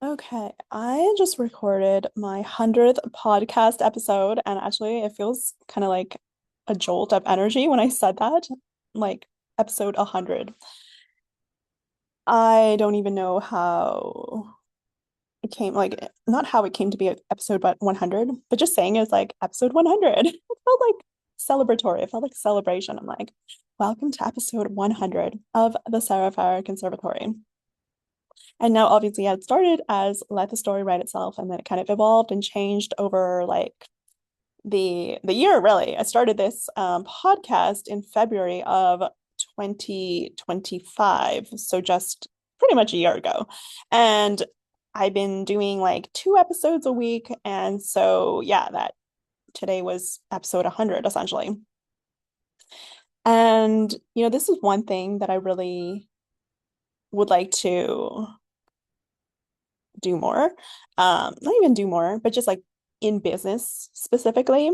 Okay, I just recorded my 100th podcast episode, and actually, it feels kind of like a jolt of energy when I said that. Like, episode 100. I don't even know how it came, like, not how it came to be an episode, but 100, but just saying it's like episode 100. It felt like celebratory. It felt like celebration. I'm like, welcome to episode 100 of the Serefair Conservatory. And now obviously it started as let the story write itself, and then it kind of evolved and changed over like the year really. I started this podcast in February of 2025, so just pretty much a year ago. And I've been doing like 2 episodes a week. And so yeah, that today was episode 100 essentially. And this is one thing that I really would like to do more. Not even do more, but just like in business specifically,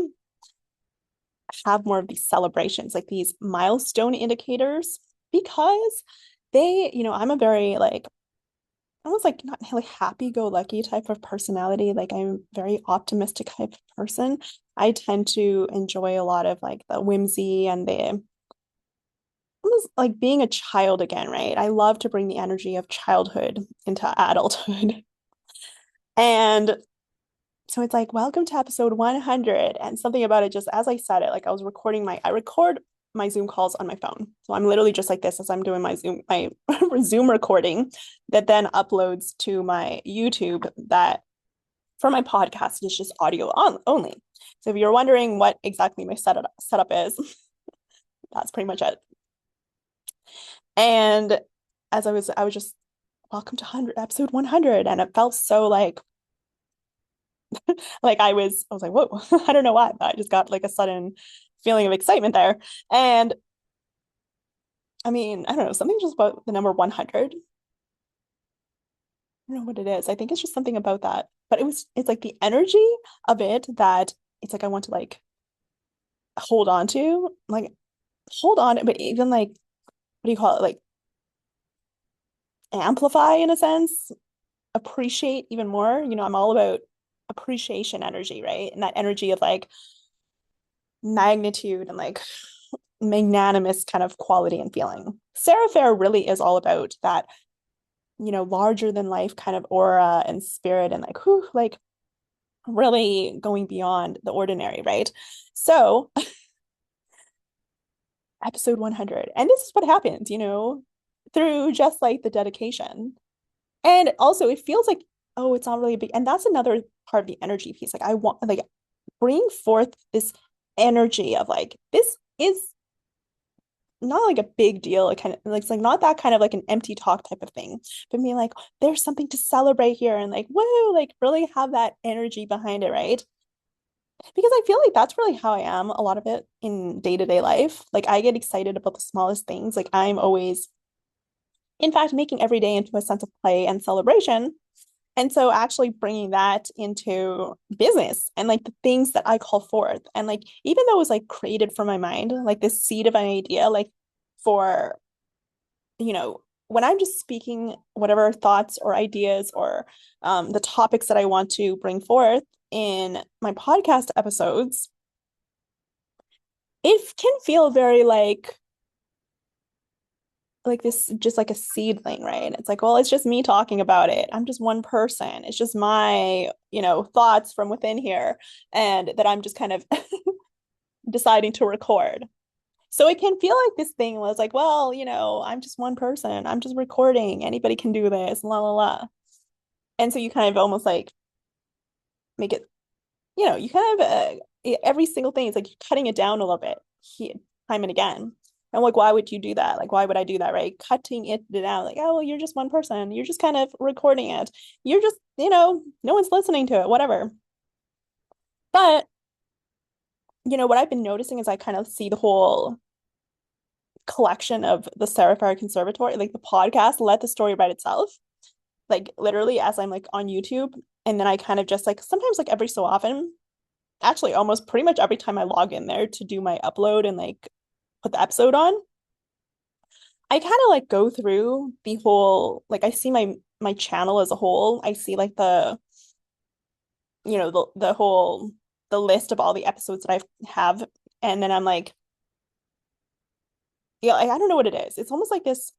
have more of these celebrations, like these milestone indicators, because I'm a very like almost like not really happy-go-lucky type of personality. Like I'm very optimistic type of person. I tend to enjoy a lot of like the whimsy and the almost like being a child again, right? I love to bring the energy of childhood into adulthood. And so it's like, welcome to episode 100. And something about it, just as I said it, like I record my Zoom calls on my phone. So I'm literally just like this as I'm doing my Zoom recording that then uploads to my YouTube that for my podcast is just audio only. So if you're wondering what exactly my setup is, that's pretty much it. And I was just welcome to 100 episode 100, and it felt so like I was like, whoa, I don't know why, but I just got like a sudden feeling of excitement there. And I mean, I don't know, something just about the number 100. I don't know what it is. I think it's just something about that. But it's like the energy of it that it's like I want to like hold on to, like hold on, but even like, what do you call it? Like amplify in a sense, appreciate even more. I'm all about appreciation energy, right? And that energy of like magnitude and like magnanimous kind of quality and feeling. Serefair really is all about that, larger than life kind of aura and spirit and like, whew, like really going beyond the ordinary, right? So, episode 100. And this is what happens, through just like the dedication. And also, it feels like, oh, it's not really a big, and that's another part of the energy piece. Like, I want, like, bring forth this energy of like, this is not like a big deal. It kind of like it's like not that kind of like an empty talk type of thing, but being like, there's something to celebrate here and like, whoa, like really have that energy behind it, right? Because I feel like that's really how I am a lot of it in day-to-day life. Like I get excited about the smallest things. Like I'm always, in fact, making every day into a sense of play and celebration. And so actually bringing that into business and like the things that I call forth. And like, even though it was like created from my mind, like this seed of an idea, like for, when I'm just speaking whatever thoughts or ideas or the topics that I want to bring forth in my podcast episodes, it can feel very like this just like a seedling, right? It's like, well, it's just me talking about it. I'm just one person. It's just my, thoughts from within here and that I'm just kind of deciding to record. So it can feel like this thing was like, well, I'm just one person. I'm just recording. Anybody can do this, la la la. And so you kind of almost like make it, you kind of every single thing is like cutting it down a little bit time and again. And like, why would you do that? Like, why would I do that, right? Cutting it down, like, oh, well, you're just one person. You're just kind of recording it. You're just, no one's listening to it, whatever. But, what I've been noticing is I kind of see the whole collection of the Serefair Conservatory, like the podcast, Let the Story Write Itself. Like, literally, as I'm like on YouTube, and then I kind of just like sometimes, like, every so often, actually, almost pretty much every time I log in there to do my upload and like put the episode on, I kind of like go through the whole like I see my channel as a whole, I see like the whole the list of all the episodes that I have, and then I'm like, yeah, I don't know what it is. It's almost like this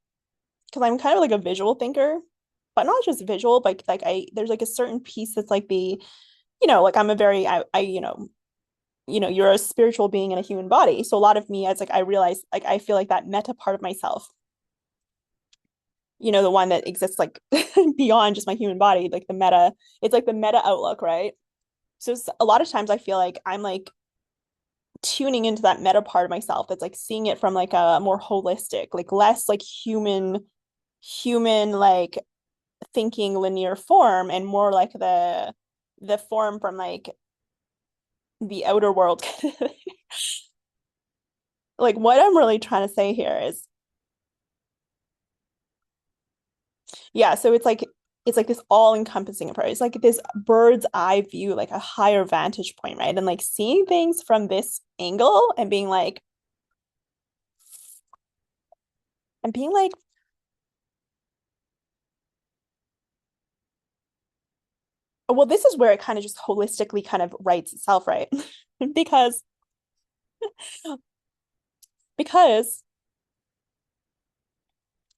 because I'm kind of like a visual thinker, but not just visual, but like I there's like a certain piece that's like like I'm a very I you're a spiritual being in a human body. So a lot of me, it's like I realize like I feel like that meta part of myself, the one that exists like beyond just my human body, like the meta, it's like the meta outlook, right? So a lot of times I feel like I'm like tuning into that meta part of myself that's like seeing it from like a more holistic, like less like human like thinking linear form and more like the form from like the outer world. Like what I'm really trying to say here is yeah, so it's like this all-encompassing approach. It's like this bird's eye view, like a higher vantage point, right? And like seeing things from this angle and being like, well, this is where it kind of just holistically kind of writes itself, right? Because because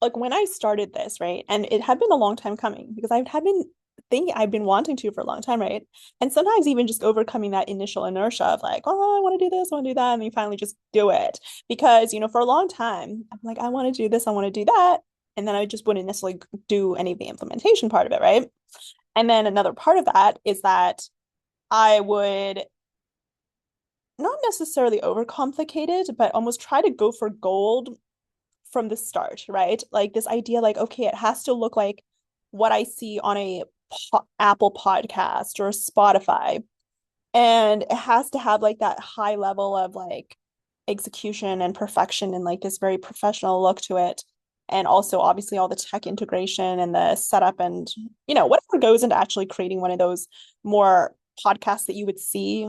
like when I started this, right, and it had been a long time coming because I had been thinking I've been wanting to for a long time, right? And sometimes even just overcoming that initial inertia of like, oh, I want to do this, I want to do that, and you finally just do it. Because, for a long time, I'm like, I want to do this, I want to do that. And then I just wouldn't necessarily do any of the implementation part of it, right? And then another part of that is that I would not necessarily overcomplicate it, but almost try to go for gold from the start, right? Like this idea, like, okay, it has to look like what I see on a Apple podcast or Spotify. And it has to have like that high level of like execution and perfection and like this very professional look to it. And also, obviously, all the tech integration and the setup and, whatever goes into actually creating one of those more podcasts that you would see,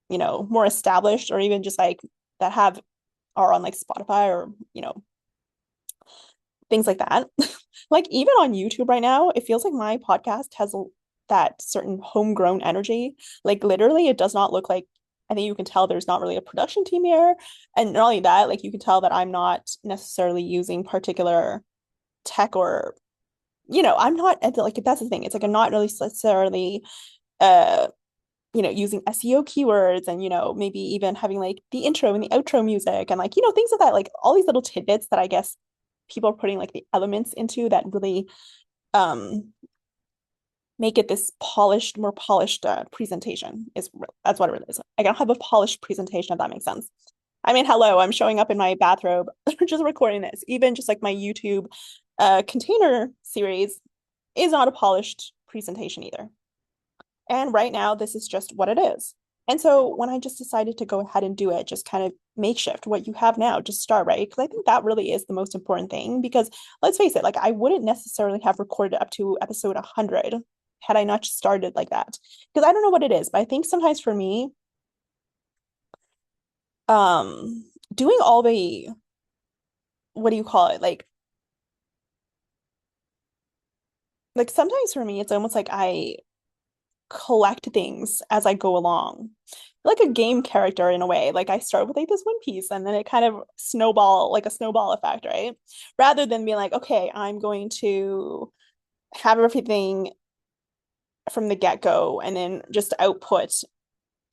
more established or even just like that are on like Spotify or, things like that. Like even on YouTube right now, it feels like my podcast has that certain homegrown energy. Like literally, it does not look like I think you can tell there's not really a production team here. And not only that, like you can tell that I'm not necessarily using particular tech or, I'm not like that's the thing. It's like I'm not really necessarily uh using SEO keywords and, maybe even having like the intro and the outro music and like, things like that, like all these little tidbits that I guess people are putting like the elements into that really um make it this more polished presentation is that's what it really is. I don't have a polished presentation if that makes sense. I mean, hello, I'm showing up in my bathrobe just recording this. Even just like my YouTube container series is not a polished presentation either. And right now, this is just what it is. And so when I just decided to go ahead and do it, just kind of makeshift what you have now, just start, right? Because I think that really is the most important thing. Because let's face it, like I wouldn't necessarily have recorded up to episode 100 had I not just started like that. Because I don't know what it is, but I think sometimes for me, doing all the, what do you call it? Like sometimes for me, it's almost like I collect things as I go along. Like a game character in a way. Like I start with like this one piece and then it kind of snowball, like a snowball effect, right? Rather than being like, okay, I'm going to have everything from the get-go and then just output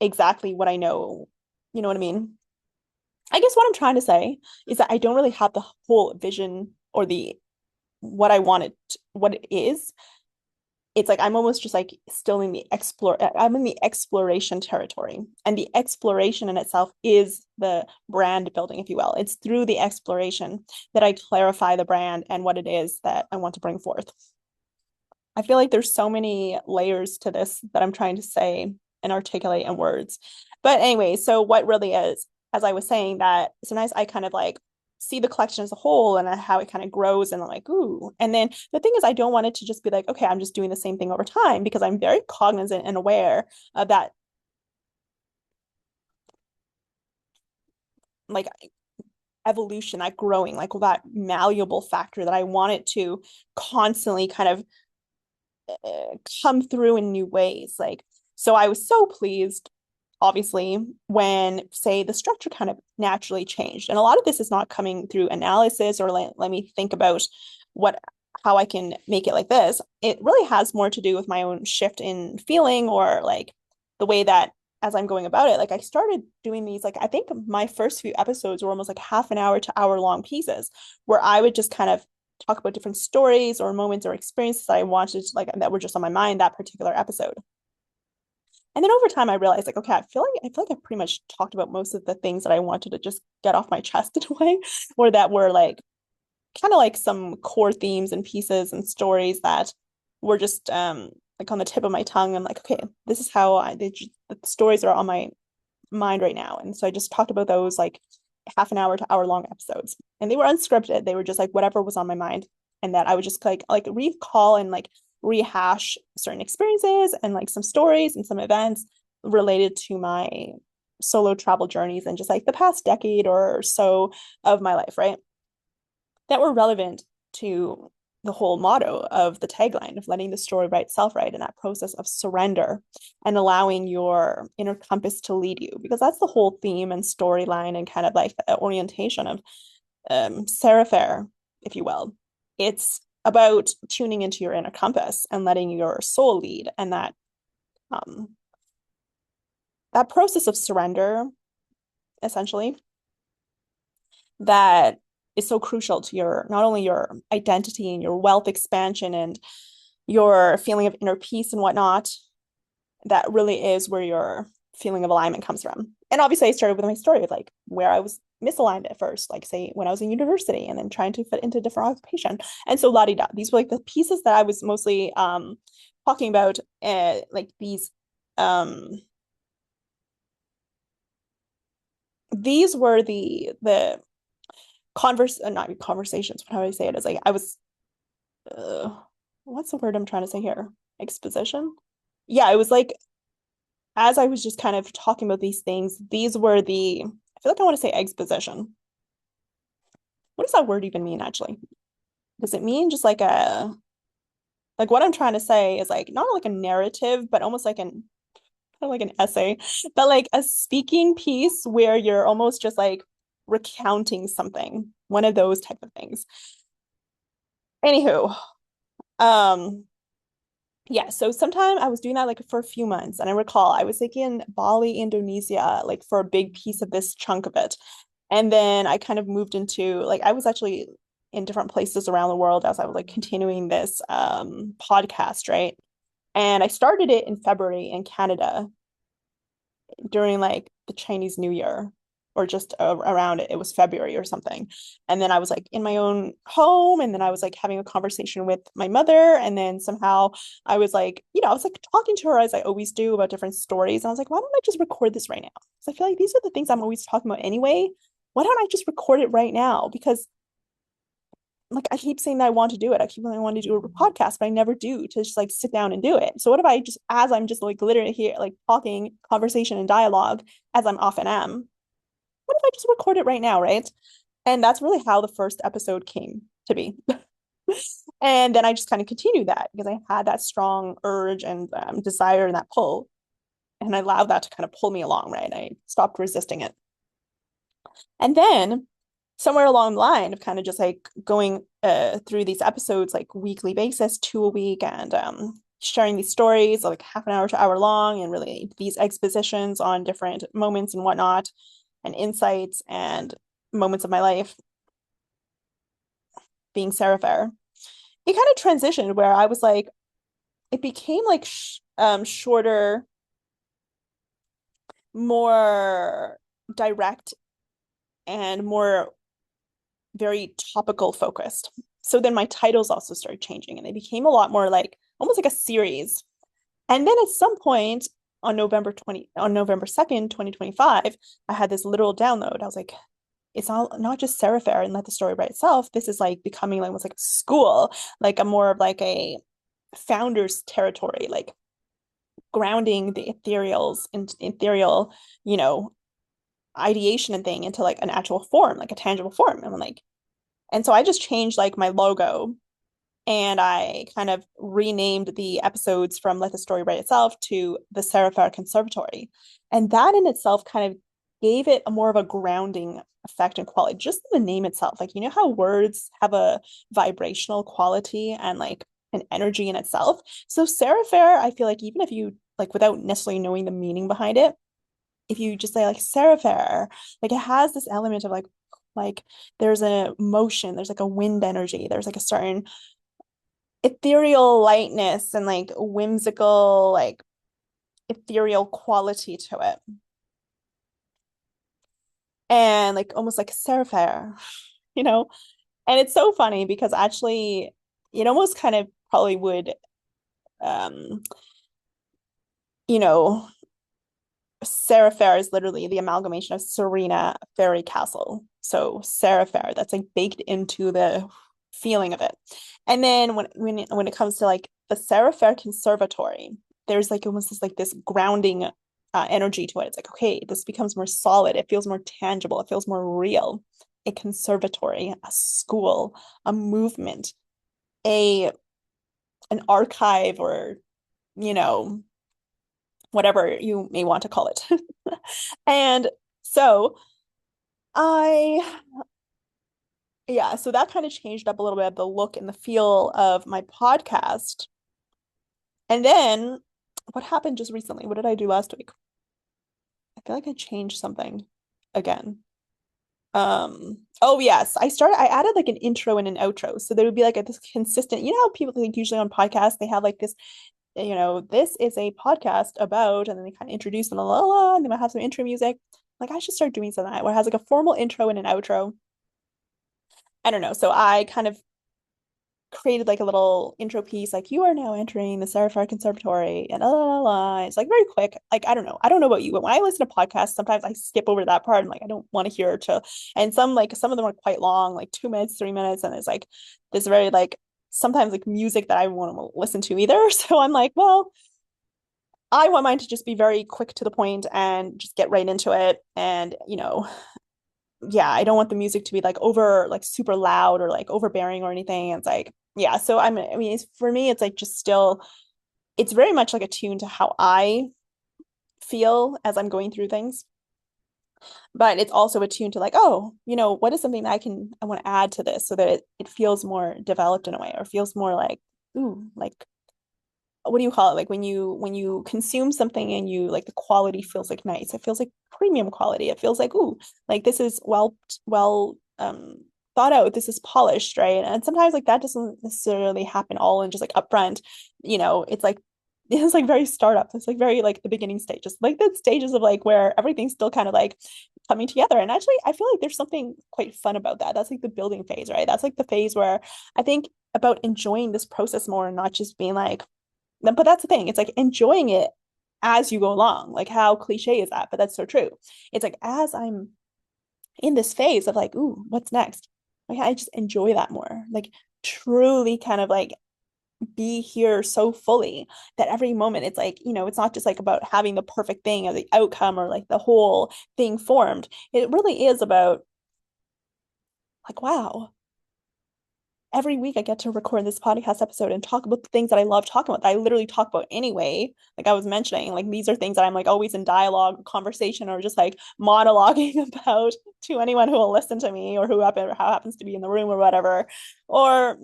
exactly what I know. You know what I mean? I guess what I'm trying to say is that I don't really have the whole vision or the what I want it, what it is. It's like I'm almost just like still in the explore I'm in the exploration territory. And the exploration in itself is the brand building, if you will. It's through the exploration that I clarify the brand and what it is that I want to bring forth. I feel like there's so many layers to this that I'm trying to say and articulate in words. But anyway, so what really is, as I was saying, that sometimes I kind of like see the collection as a whole and how it kind of grows and I'm like, ooh. And then the thing is, I don't want it to just be like, okay, I'm just doing the same thing over time because I'm very cognizant and aware of that, like evolution, that growing, like that malleable factor that I want it to constantly kind of come through in new ways. Like, so I was so pleased, obviously, when, say, the structure kind of naturally changed. And a lot of this is not coming through analysis or let me think about what how I can make it like this. It really has more to do with my own shift in feeling or like the way that as I'm going about it, like I started doing these, like I think my first few episodes were almost like half an hour to hour long pieces where I would just kind of talk about different stories or moments or experiences I wanted to, like that were just on my mind that particular episode. And then over time I realized like, okay, I feel like I pretty much talked about most of the things that I wanted to just get off my chest in a way, or that were like kind of like some core themes and pieces and stories that were just like on the tip of my tongue. I'm like, okay, this is how the stories are on my mind right now. And so I just talked about those like half an hour to hour long episodes. And they were unscripted. They were just like whatever was on my mind. And that I would just like recall and like rehash certain experiences and like some stories and some events related to my solo travel journeys and just like the past decade or so of my life, right? That were relevant to the whole motto of the tagline of letting the story write itself, right? And that process of surrender and allowing your inner compass to lead you, because that's the whole theme and storyline and kind of like the orientation of Serefair, if you will. It's about tuning into your inner compass and letting your soul lead, and um, that process of surrender, essentially, that is so crucial to your not only your identity and your wealth expansion and your feeling of inner peace and whatnot. That really is where your feeling of alignment comes from. And obviously, I started with my story of like where I was misaligned at first, like say when I was in university and then trying to fit into a different occupation. And so la di da. These were like the pieces that I was mostly talking about, like these were the not conversations, but how do I say it? Is like I was uh, what's the word I'm trying to say here? Exposition? Yeah, it was like as I was just kind of talking about these things, these were I feel like I want to say exposition. What does that word even mean, actually? Does it mean just like what I'm trying to say is like not like a narrative, but almost like kind of like an essay, but like a speaking piece where you're almost just like recounting something, one of those type of things. Anywho, um, yeah, so sometime I was doing that like for a few months, and I recall I was like in Bali, Indonesia, like for a big piece of this chunk of it. And then I kind of moved into like I was actually in different places around the world as I was like continuing this podcast, right? And I started it in February in Canada during like the Chinese New Year or just around it. It was February or something. And then I was like in my own home, and then I was like having a conversation with my mother. And then somehow I was like, I was like talking to her as I always do about different stories. And I was like, why don't I just record this right now? Because I feel like these are the things I'm always talking about anyway. Why don't I just record it right now? Because like I keep saying that I want to do it. I keep saying I want to do a podcast, but I never do to just like sit down and do it. So what if I just, as I'm just like literally here, like talking, conversation and dialogue, as I'm often am, what if I just record it right now, right? And that's really how the first episode came to be. And then I just kind of continued that because I had that strong urge and desire and that pull. And I allowed that to kind of pull me along, right? I stopped resisting it. And then somewhere along the line of kind of just like going through these episodes like weekly basis, two a week, and sharing these stories like half an hour to hour long, and really these expositions on different moments and whatnot, and insights and moments of my life being Sarah Fair. It kind of transitioned where I was like, it became like shorter, more direct, and more very topical focused. So then my titles also started changing, and they became a lot more like almost like a series. And then at some point on November 2nd, 2025, I had this literal download. I was like, it's not just Sarah Fair and let the story write itself. This is like becoming like almost like a school, like a more of like a founder's territory, like grounding the ethereal, you know, ideation and thing into like an actual form, like a tangible form. And I'm like, and so I just changed like my logo And I kind of renamed the episodes from Let the Story Write Itself to the Serefair Conservatory. And that in itself kind of gave it a more of a grounding effect and quality, just the name itself. Like, you know how words have a vibrational quality and like an energy in itself? So Serefair, I feel like even if you like without necessarily knowing the meaning behind it, if you just say like Serefair, like it has this element of like there's a motion, there's like a wind energy, there's like a certain ethereal lightness and like whimsical, like ethereal quality to it. And like almost like Serefair, you know? And it's so funny because actually it almost kind of probably would um, you know, Serefair is literally the amalgamation of Serena Fairy Castle. So Serefair, that's like baked into the feeling of it. And then when it comes to like the Serefair Conservatory, there's like almost this grounding energy to it. It's like, okay, this becomes more solid. It feels more tangible. It feels more real. A conservatory, a school, a movement, a an archive, or you know, whatever you may want to call it. And so I, yeah, so that kind of changed up a little bit of the look and the feel of my podcast. And then what happened just recently? What did I do last week? I feel like I changed something again. Oh yes, I added like an intro and an outro. So there would be like this consistent, you know how people like usually on podcasts they have like this, this is a podcast about, and then they kind of introduce them, la la la, and they might have some intro music. Like I should start doing something like that where it has like a formal intro and an outro. I don't know. So I kind of created like a little intro piece, like you are now entering the Serefair Conservatory, and la la la. It's like very quick. Like I don't know. I don't know about you, but when I listen to podcasts, sometimes I skip over that part and like I don't want to hear it to. And some of them are quite long, like 2 minutes, 3 minutes, and it's like this very like sometimes like music that I want to listen to either. So I'm like, well, I want mine to just be very quick to the point and just get right into it. And, yeah, I don't want the music to be like over, like super loud or like overbearing or anything. It's like, yeah. So I mean, for me, it's like just still, it's very much like attuned to how I feel as I'm going through things. But it's also attuned to like, oh, what is something that I want to add to this so that it feels more developed in a way or feels more like, ooh, like what do you call it? Like when you consume something and you like the quality feels like nice. It feels like premium quality. It feels like, ooh, like this is well thought out. This is polished, right? And sometimes like that doesn't necessarily happen all in just like upfront. It's like it's like very startup. It's like very like the beginning stages, like the stages of like where everything's still kind of like coming together. And actually, I feel like there's something quite fun about that. That's like the building phase, right? That's like the phase where I think about enjoying this process more and not just being like, but that's the thing. It's like enjoying it as you go along. Like how cliche is that? But that's so true. It's like as I'm in this phase of like, ooh, what's next? Like I just enjoy that more. Like truly kind of like be here so fully that every moment it's like, it's not just like about having the perfect thing or the outcome or like the whole thing formed. It really is about like, wow, every week I get to record this podcast episode and talk about the things that I love talking about that I literally talk about anyway. Like I was mentioning, like these are things that I'm like always in dialogue, conversation, or just like monologuing about to anyone who will listen to me or how happens to be in the room or whatever. Or,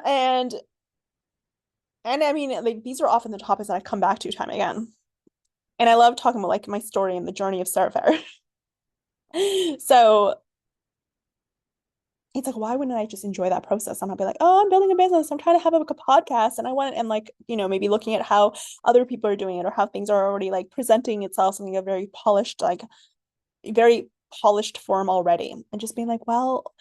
and I mean like these are often the topics that I come back to time again. And I love talking about like my story and the journey of Serefair. So it's like, why wouldn't I just enjoy that process? I'm not be like, oh, I'm building a business. I'm trying to have a podcast. And I want, and like, maybe looking at how other people are doing it or how things are already like presenting itself in a very polished, like very polished form already. And just being like, well,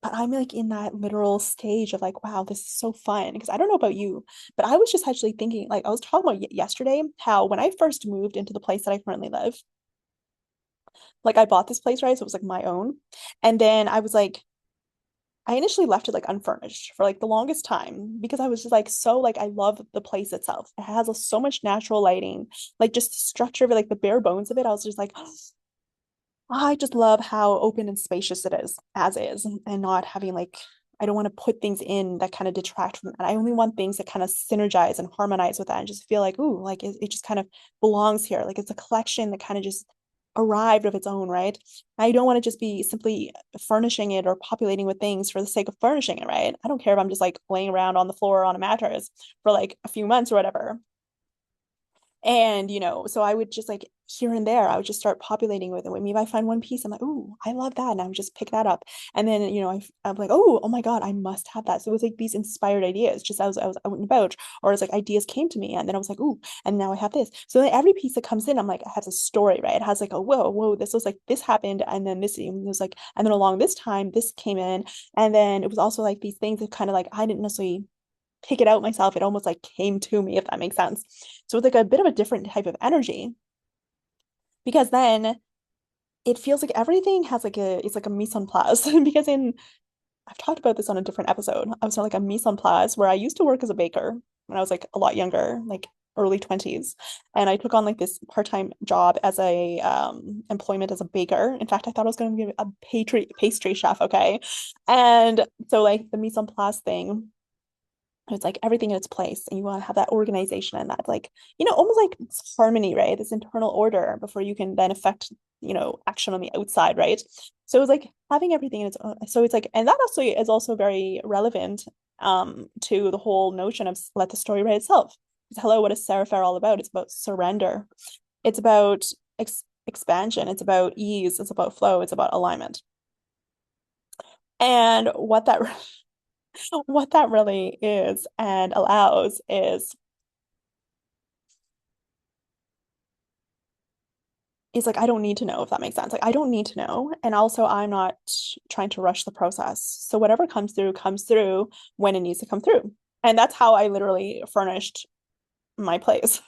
but I'm like in that literal stage of like, wow, this is so fun. Because I don't know about you, but I was just actually thinking, like, I was talking about yesterday how when I first moved into the place that I currently live, like I bought this place, right? So it was like my own. And then I was like, I initially left it like unfurnished for like the longest time because I was just like so like I love the place itself. It has so much natural lighting, like just the structure of it, like the bare bones of it. I was just like, I just love how open and spacious it is as is, and not having like I don't want to put things in that kind of detract from that. I only want things that kind of synergize and harmonize with that and just feel like, ooh, like it just kind of belongs here. Like it's a collection that kind of just arrived of its own, right? I don't want to just be simply furnishing it or populating with things for the sake of furnishing it, right? I don't care if I'm just like laying around on the floor on a mattress for like a few months or whatever. And, so I would just like here and there, I would just start populating with it. Maybe I find one piece, I'm like, oh, I love that. And I would just pick that up. And then, I'm like, oh my God, I must have that. So it was like these inspired ideas, just as I was out and about, or it's like ideas came to me. And then I was like, oh, and now I have this. So then every piece that comes in, I'm like, it has a story, right? It has like a whoa, this was like this happened. And then this was like, and then along this time, this came in. And then it was also like these things that kind of like I didn't necessarily pick it out myself. It almost like came to me, if that makes sense. So it's like a bit of a different type of energy because then it feels like everything has like it's like a mise en place because I've talked about this on a different episode. I was like a mise en place where I used to work as a baker when I was like a lot younger, like early 20s. And I took on like this part-time job as a employment as a baker. In fact, I thought I was going to be a pastry chef, okay? And so like the mise en place thing, it's like everything in its place and you want to have that organization and that like almost like harmony, right? This internal order before you can then affect action on the outside, right? So it's like having everything in its own, so it's like, and that also is also very relevant to the whole notion of let the story write itself. Because hello, what is Serefair all about? It's about surrender. It's about expansion. It's about ease. It's about flow. It's about alignment. And what that really is and allows is like I don't need to know, if that makes sense. Like I don't need to know. And also I'm not trying to rush the process. So whatever comes through when it needs to come through. And that's how I literally furnished my place.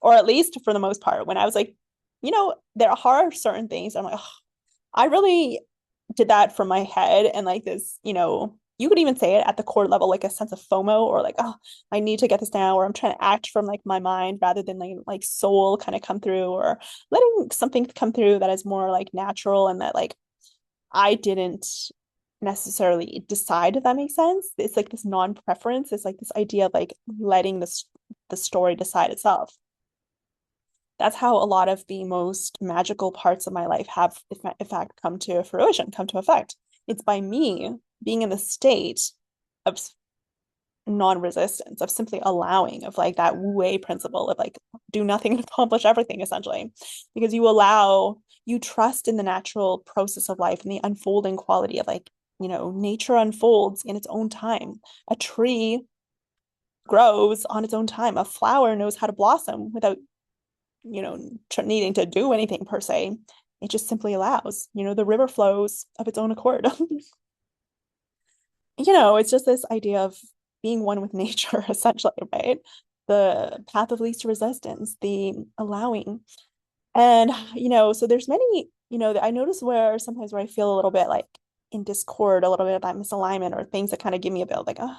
Or at least for the most part. When I was like, there are certain things I'm like, oh, I really did that from my head and like this, you could even say it at the core level, like a sense of FOMO or like, oh, I need to get this now, or I'm trying to act from like my mind rather than like soul kind of come through, or letting something come through that is more like natural and that like I didn't necessarily decide, if that makes sense. It's like this non-preference. It's like this idea of like letting the story decide itself. That's how a lot of the most magical parts of my life have, in fact, come to fruition, come to effect. It's by me being in the state of non-resistance, of simply allowing, of like that wu principle of like do nothing and accomplish everything, essentially. Because you trust in the natural process of life and the unfolding quality of like, nature unfolds in its own time. A tree grows on its own time. A flower knows how to blossom without needing to do anything per se. It just simply allows, the river flows of its own accord. It's just this idea of being one with nature, essentially, right? The path of least resistance, the allowing. And, so there's many, I notice where sometimes where I feel a little bit like in discord, a little bit of that misalignment or things that kind of give me a bit like, oh,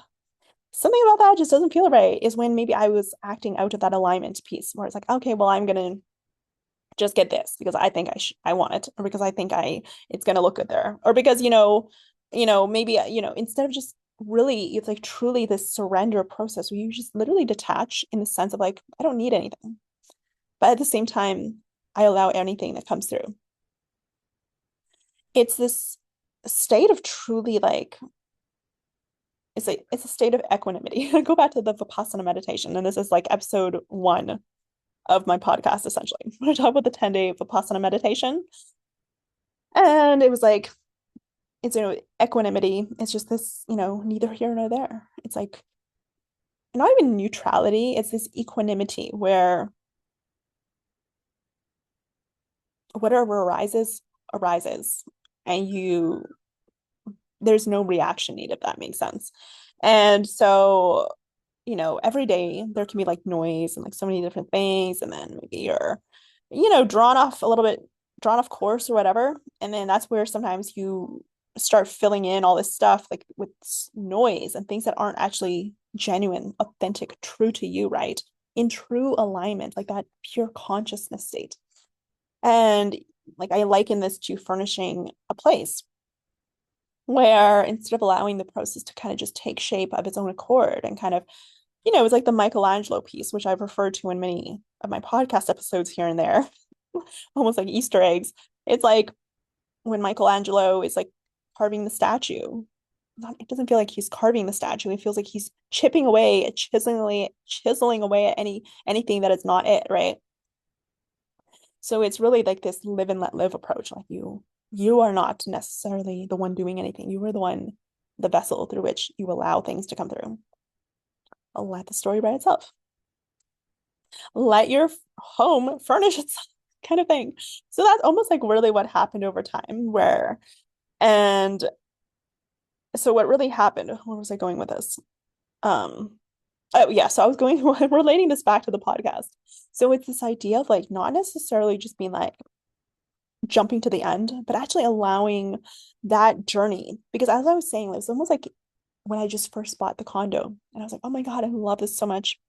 something about that just doesn't feel right is when maybe I was acting out of that alignment piece where it's like, okay, well, I'm going to just get this because I think I want it, or because I think it's gonna look good there, or because maybe instead of just really it's like truly this surrender process where you just literally detach in the sense of like I don't need anything, but at the same time I allow anything that comes through. It's this state of truly like it's a state of equanimity. Go back to the Vipassana meditation, and this is like episode 1 of my podcast, essentially. I talk about the 10-day Vipassana meditation. And it was like, it's, equanimity. It's just this, neither here nor there. It's like, not even neutrality. It's this equanimity where whatever arises, arises. And there's no reaction needed, if that makes sense. And so, every day there can be like noise and like so many different things. And then maybe you're, drawn off course or whatever. And then that's where sometimes you start filling in all this stuff like with noise and things that aren't actually genuine, authentic, true to you, right? In true alignment, like that pure consciousness state. And like I liken this to furnishing a place. where instead of allowing the process to kind of just take shape of its own accord and kind of, it's like the Michelangelo piece, which I've referred to in many of my podcast episodes here and there, almost like Easter eggs. It's like when Michelangelo is like carving the statue. It doesn't feel like he's carving the statue. It feels like he's chipping away, chiseling away at anything that is not it, right? So it's really like this live and let live approach. Like you are not necessarily the one doing anything. You are the vessel through which you allow things to come through. Let the story write itself. Let your home furnish itself, kind of thing. So that's almost like really what happened over time, and so what really happened, where was I going with this? Oh yeah, so I was going relating this back to the podcast. So it's this idea of like not necessarily just being like jumping to the end, but actually allowing that journey. Because as I was saying, it was almost like when I just first bought the condo, and I was like, oh my God, I love this so much.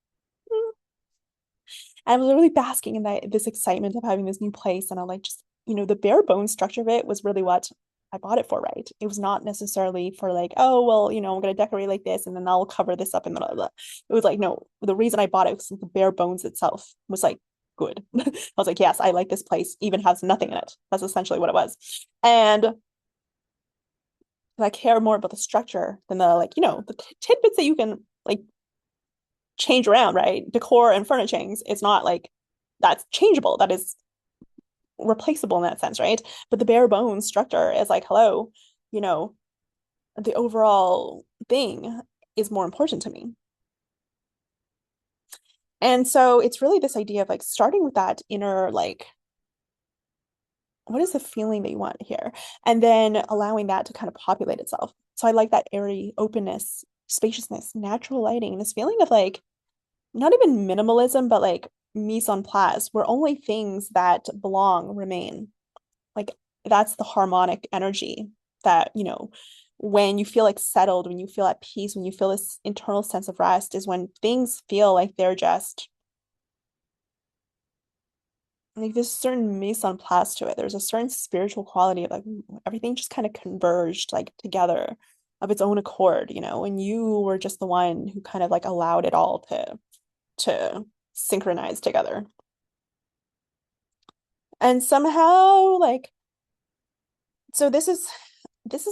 I was really basking in this excitement of having this new place. And I like just, the bare bones structure of it was really what I bought it for, right? It was not necessarily for like, oh, well, I'm going to decorate like this and then I'll cover this up and blah, blah, blah. It was like, no, the reason I bought it was the bare bones itself was like good. I was like, yes, I like this place, even has nothing in it. That's essentially what it was. And I care more about the structure than the like, the tidbits that you can like change around, right? Decor and furnishings, it's not like that's changeable. That is replaceable in that sense, right? But the bare bones structure is like, hello, you know, the overall thing is more important to me. And so it's really this idea of like starting with that inner, like, what is the feeling that you want here? And then allowing that to kind of populate itself. So I like that airy openness, spaciousness, natural lighting, this feeling of like, not even minimalism, but like mise en place, where only things that belong remain. Like that's the harmonic energy that, when you feel like settled, when you feel at peace, when you feel this internal sense of rest, is when things feel like they're just like there's a certain mise en place to it. There's a certain spiritual quality of like everything just kind of converged like together of its own accord, and you were just the one who kind of like allowed it all to synchronize together. And somehow like so this is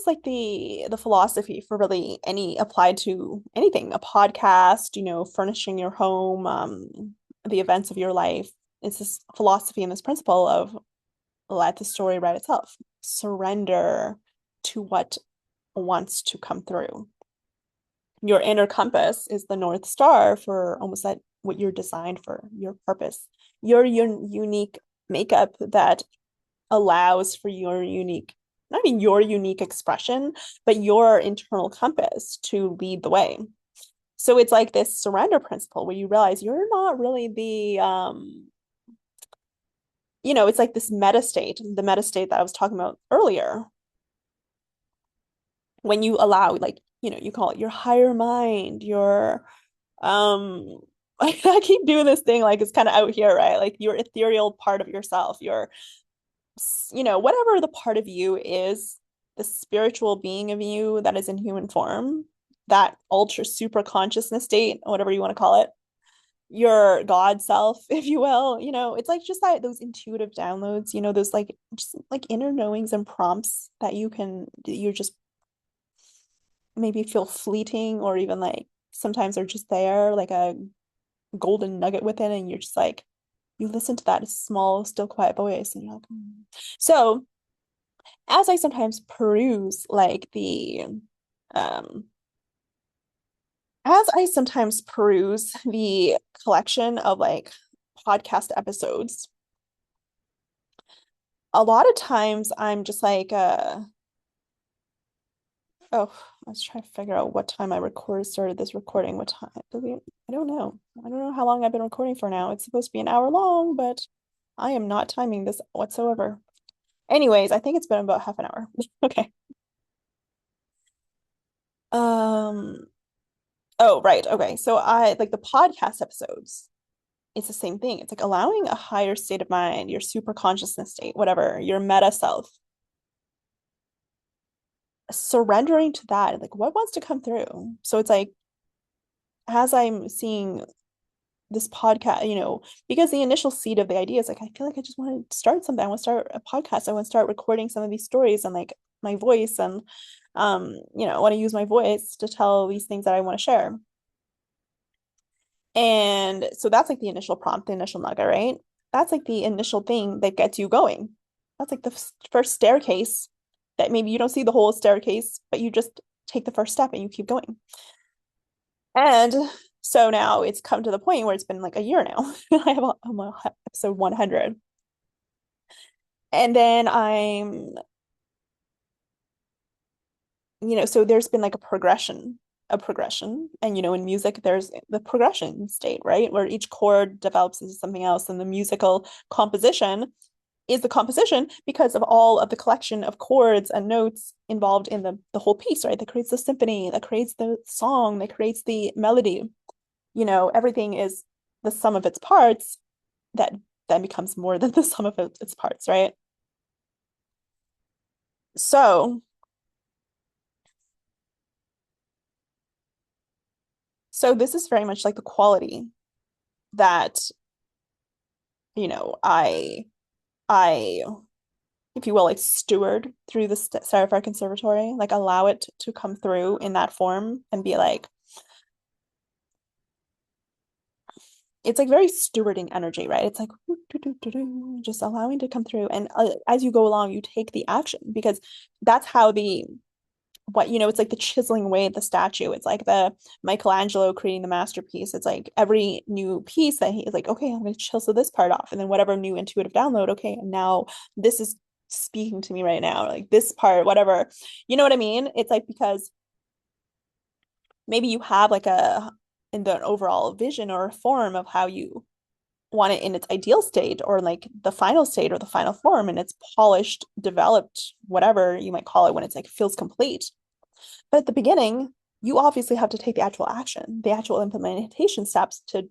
like the philosophy for really any applied to anything, a podcast, furnishing your home, the events of your life. It's this philosophy and this principle of let the story write itself. Surrender to what wants to come through. Your inner compass is the North Star for almost that what you're designed for, your purpose, your unique makeup that allows for your unique, not even your unique expression, but your internal compass to lead the way. So it's like this surrender principle where you realize you're not really it's like this the meta state that I was talking about earlier, when you allow, like, you call it your higher mind, your I keep doing this thing like it's kind of out here, right? Like your ethereal part of yourself, your whatever the part of you is, the spiritual being of you that is in human form, that ultra super consciousness state, whatever you want to call it, your God self, if you will, it's like just that those intuitive downloads, those like just like inner knowings and prompts that you just maybe feel fleeting or even like sometimes they're just there, like a golden nugget within, and you're just like, you listen to that small, still, quiet voice, and you're like, mm. So as I sometimes peruse like um the collection of like podcast episodes, a lot of times I'm just like oh, I was trying to figure out what time started this recording. What time? I don't know. I don't know how long I've been recording for now. It's supposed to be an hour long, but I am not timing this whatsoever. Anyways, I think it's been about half an hour. Okay. Um, oh, right. Okay. So I like the podcast episodes. It's the same thing. It's like allowing a higher state of mind, your super consciousness state, whatever, your meta self surrendering to that, like what wants to come through. So it's like as I'm seeing this podcast, because the initial seed of the idea is like, I feel like I just want to start something. I want to start a podcast. I want to start recording some of these stories and like my voice and I want to use my voice to tell these things that I want to share. And so that's like the initial prompt, the initial nugget, right? That's like the initial thing that gets you going. That's like the first staircase that maybe you don't see the whole staircase, but you just take the first step and you keep going. And so now it's come to the point where it's been like a year now. I'm on episode 100. And then so there's been like a progression. And, in music, there's the progression state, right? Where each chord develops into something else. And the musical composition is the composition because of all of the collection of chords and notes involved in the whole piece, right? That creates the symphony, that creates the song, that creates the melody. Everything is the sum of its parts that then becomes more than the sum of its parts, right? So, so this is very much like the quality that, I, if you will, like steward through the Serefair Conservatory, like allow it to come through in that form and be like, it's like very stewarding energy, right? It's like just allowing to come through. And as you go along, you take the action because that's how it's like the chiseling away at the statue. It's like the Michelangelo creating the masterpiece. It's like every new piece that he is like, okay, I'm going to chisel this part off. And then whatever new intuitive download, okay, and now this is speaking to me right now, like this part, whatever. You know what I mean? It's like because maybe you have like in the overall vision or a form of how you want it in its ideal state or like the final state or the final form and it's polished, developed, whatever you might call it when it's like feels complete. But at the beginning, you obviously have to take the actual action, the actual implementation steps to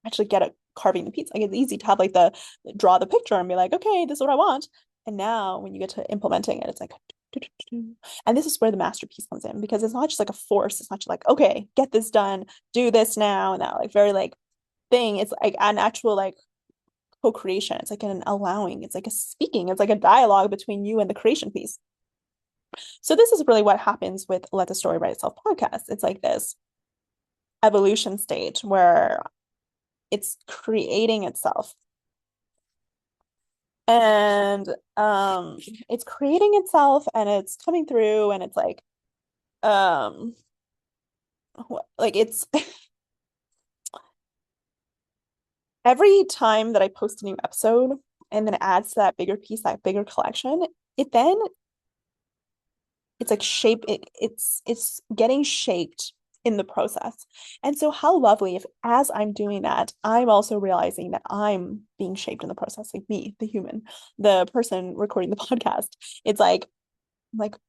actually get it carving the piece. Like it's easy to have like the draw the picture and be like, okay, this is what I want. And now when you get to implementing it, it's like, and this is where the masterpiece comes in because it's not just like a force. It's not just like, okay, get this done, do this now. And that like very like thing. It's like an actual like co-creation. It's like an allowing. It's like a speaking. It's like a dialogue between you and the creation piece. So this is really what happens with Let the Story Write Itself podcast. It's like this evolution stage where it's creating itself. And it's creating itself and it's coming through and it's um like it's every time that I post a new episode and then it adds to that bigger piece, that bigger collection, it then it's like it's getting shaped in the process. And so how lovely if as I'm doing that, I'm also realizing that I'm being shaped in the process, like me, the human, the person recording the podcast. It's like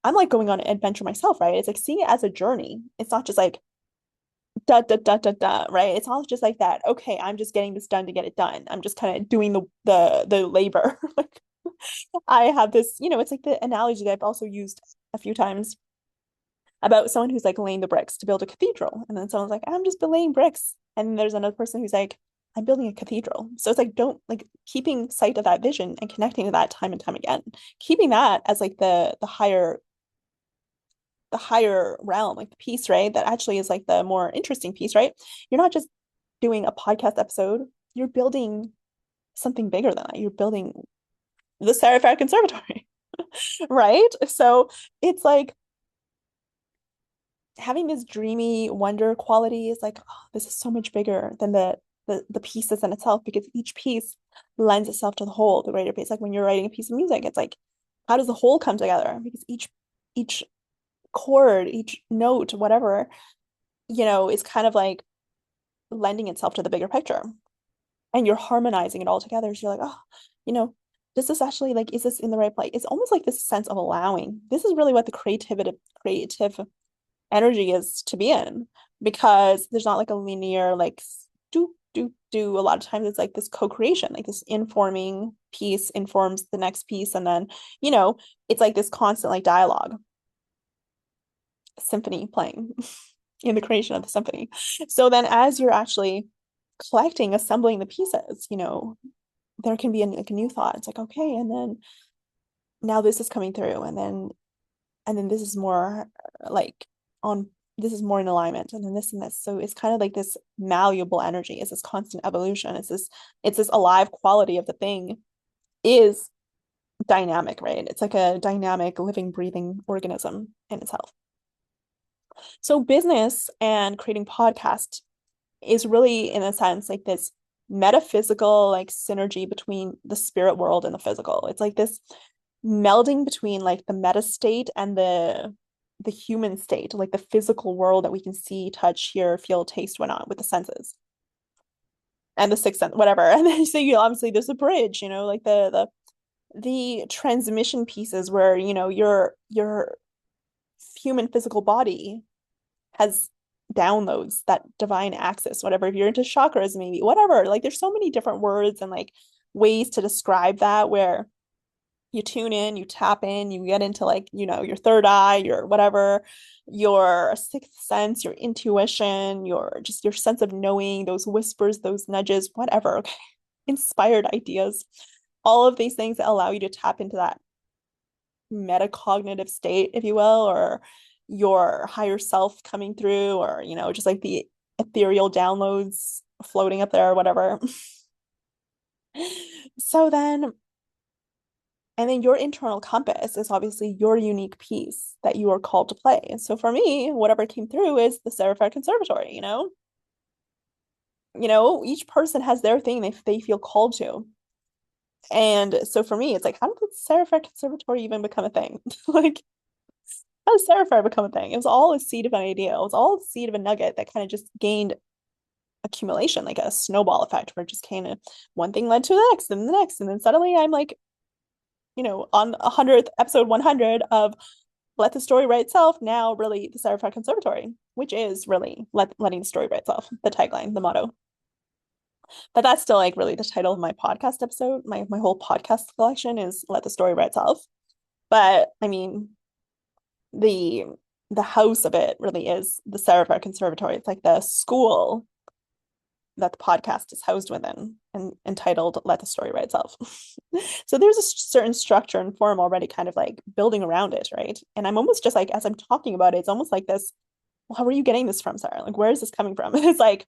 I'm like going on an adventure myself, right? It's like seeing it as a journey. It's not just like da da da da da, right? It's not just like that. Okay, I'm just getting this done to get it done. I'm just kind of doing the labor. Like I have this, it's like the analogy that I've also used a few times about someone who's like laying the bricks to build a cathedral. And then someone's like, I'm just laying bricks. And there's another person who's like, I'm building a cathedral. So it's like, don't like keeping sight of that vision and connecting to that time and time again, keeping that as like the higher realm, like the piece, right? That actually is like the more interesting piece, right? You're not just doing a podcast episode, you're building something bigger than that. You're building the Serefair Conservatory, right? So it's like having this dreamy wonder quality is like, oh, this is so much bigger than the pieces in itself because each piece lends itself to the whole, the greater piece. Like when you're writing a piece of music, it's like, how does the whole come together? Because each chord, each note, whatever, is kind of like lending itself to the bigger picture. And you're harmonizing it all together. So you're like, oh, does this actually like, is this in the right place? It's almost like this sense of allowing. This is really what the creative energy is to be in because there's not like a linear like do. A lot of times it's like this co-creation, like this informing piece informs the next piece, and then it's like this constant like dialogue. symphony playing in the creation of the symphony. So then as you're actually collecting, assembling the pieces, there can be like a new thought. It's like, okay, and then now this is coming through, and then this is more like on this is more in alignment, and then this and this. So it's kind of like this malleable energy. It's this constant evolution. It's this alive quality of the thing is dynamic, right? It's like a dynamic, living, breathing organism in itself. So business and creating podcast is really, in a sense, like this metaphysical like synergy between the spirit world and the physical. It's like this melding between like the meta state and the human state, like the physical world that we can see, touch, hear, feel, taste, whatnot with the senses and the sixth sense, whatever. And then so obviously there's a bridge, like the transmission pieces where your human physical body has downloads that divine access, whatever. If you're into chakras, maybe whatever. Like there's so many different words and like ways to describe that where you tune in, you tap in, you get into like, your third eye, your whatever, your sixth sense, your intuition, your sense of knowing, those whispers, those nudges, whatever. Okay. Inspired ideas, all of these things that allow you to tap into that metacognitive state, if you will, or your higher self coming through, or, just like the ethereal downloads floating up there or whatever. So then, and then your internal compass is obviously your unique piece that you are called to play. And so for me, whatever came through is the Serefair Conservatory, each person has their thing they feel called to. And so for me, it's like, how did the Serefair Conservatory even become a thing? Like, how did Serefair become a thing? It was all a seed of an idea. It was all a seed of a nugget that kind of just gained accumulation, like a snowball effect, where it just kind of one thing led to the next and the next. And then suddenly I'm like, on 100th episode 100 of Let the Story Write Itself, now really the Serefair Conservatory, which is really letting the story write itself, the tagline, the motto. But that's still like really the title of my podcast episode. My whole podcast collection is Let the Story Write Itself. But I mean, the the house of it really is the Serefair Conservatory. It's like the school that the podcast is housed within and entitled Let the Story Write Itself. So there's a certain structure and form already kind of like building around it, right? And I'm almost just like, as I'm talking about it, it's almost like this, well, how are you getting this from, Sarah? Like, where is this coming from? It's like,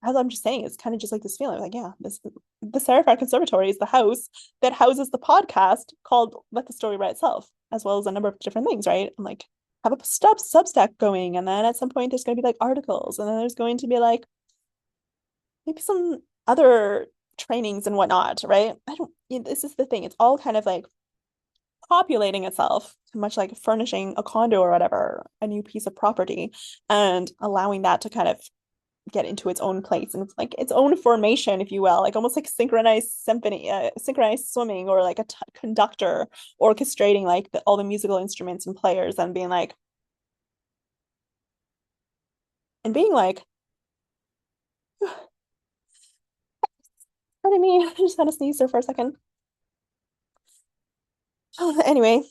as I'm just saying, it's kind of just like this feeling like, yeah, the Serefair Conservatory is the house that houses the podcast called Let the Story Write Itself, as well as a number of different things, right? I'm like, have a Substack going, and then at some point there's going to be like articles, and then there's going to be like maybe some other trainings and whatnot, right? This is the thing. It's all kind of like populating itself, much like furnishing a condo or whatever, a new piece of property, and allowing that to kind of get into its own place and it's like its own formation, if you will, like almost like synchronized symphony, synchronized swimming, or like a conductor orchestrating like all the musical instruments and players and being like, pardon me, I just had to sneeze there for a second. Anyway,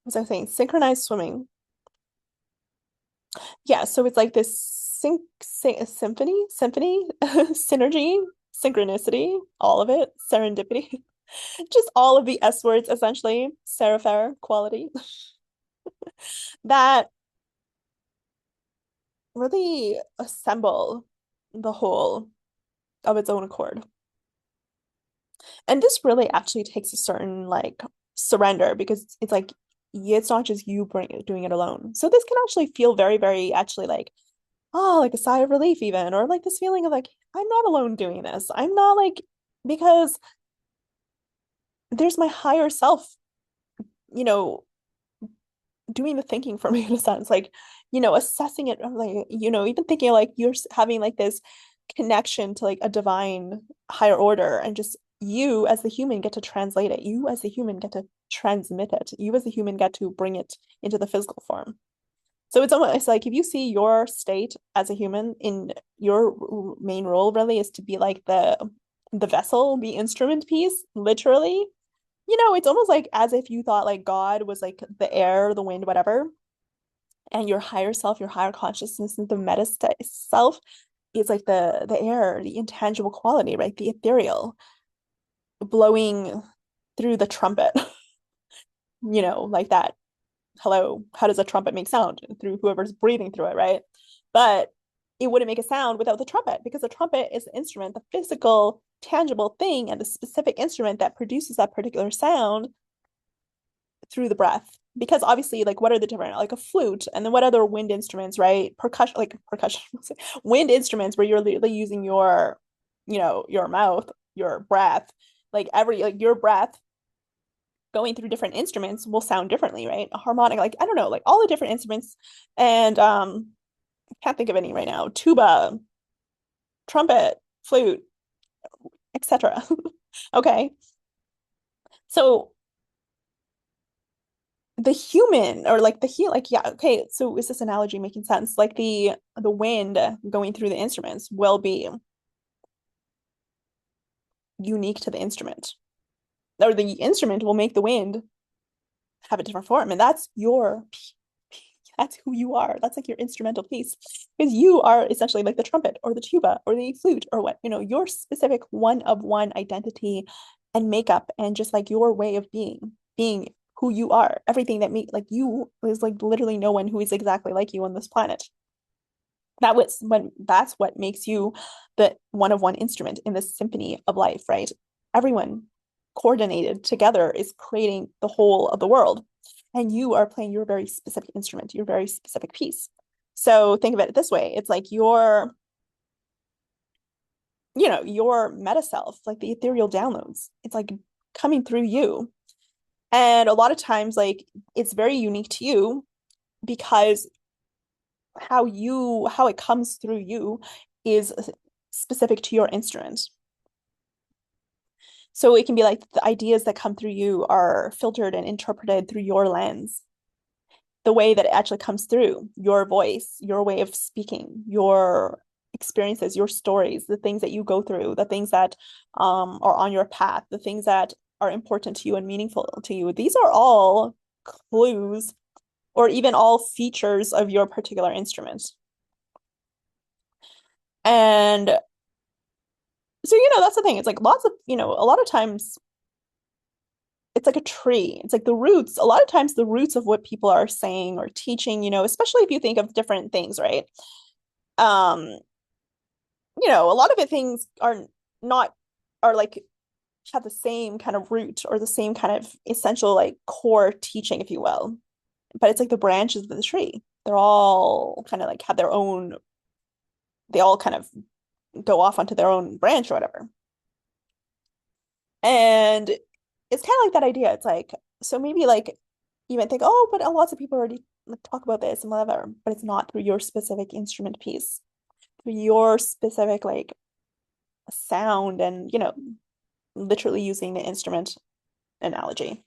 as I was saying, synchronized swimming. Yeah, so it's like this symphony, synergy, synchronicity, all of it, serendipity, just all of the S words, essentially, Serefair quality that really assemble the whole of its own accord. And this really actually takes a certain like surrender, because it's like, yeah, it's not just you doing it alone. So this can actually feel very, very actually like, oh, like a sigh of relief even, or like this feeling of like, I'm not alone doing this. I'm not like, because there's my higher self, you know, doing the thinking for me in a sense, like, assessing it, like, even thinking like you're having like this connection to like a divine higher order, and just you as the human get to translate it. You as the human get to transmit it. You as the human get to bring it into the physical form. So it's almost like if you see your state as a human, in your main role really is to be like the vessel, the instrument piece, literally, It's almost like as if you thought like God was like the air, the wind, whatever, and your higher self, your higher consciousness, and the meta self is like the air, the intangible quality, right? The ethereal blowing through the trumpet, like that. Hello, how does a trumpet make sound? Through whoever's breathing through it, right? But it wouldn't make a sound without the trumpet because the trumpet is the instrument, the physical, tangible thing, and the specific instrument that produces that particular sound through the breath. Because obviously, like, what are the different, like a flute, and then what other wind instruments, right? Percussion, wind instruments where you're literally using your mouth, your breath, like your breath going through different instruments will sound differently, right? A harmonic, like I don't know, like all the different instruments, and I can't think of any right now. Tuba, trumpet, flute, etc. Okay, so the human or like the heat, like yeah, okay. So is this analogy making sense? Like the wind going through the instruments will be unique to the instrument, or the instrument will make the wind have a different form, and that's who you are. That's like your instrumental piece because you are essentially like the trumpet or the tuba or the flute or what, your specific one of one identity and makeup and just like your way of being who you are. Everything that make like you is like literally no one who is exactly like you on this planet. That's what makes you the one of one instrument in this symphony of life, right? Everyone coordinated together is creating the whole of the world. And you are playing your very specific instrument, your very specific piece. So think of it this way. It's like your meta self, like the ethereal downloads. It's like coming through you. And a lot of times, like it's very unique to you because how it comes through you is specific to your instrument. So it can be like the ideas that come through you are filtered and interpreted through your lens, the way that it actually comes through, your voice, your way of speaking, your experiences, your stories, the things that you go through, the things that are on your path, the things that are important to you and meaningful to you. These are all clues or even all features of your particular instrument. And so, that's the thing. It's like a lot of times it's like a tree. It's like the roots, a lot of times the roots of what people are saying or teaching, especially if you think of different things, right? Um, a lot of it things not are like have the same kind of root or the same kind of essential like core teaching, if you will. But it's like the branches of the tree. They're all kind of like have their own, they all kind of go off onto their own branch or whatever. And it's kind of like that idea. It's like, so maybe like you might think, oh, but lots of people already like, talk about this and whatever, but it's not through your specific instrument piece, through your specific like sound and, literally using the instrument analogy.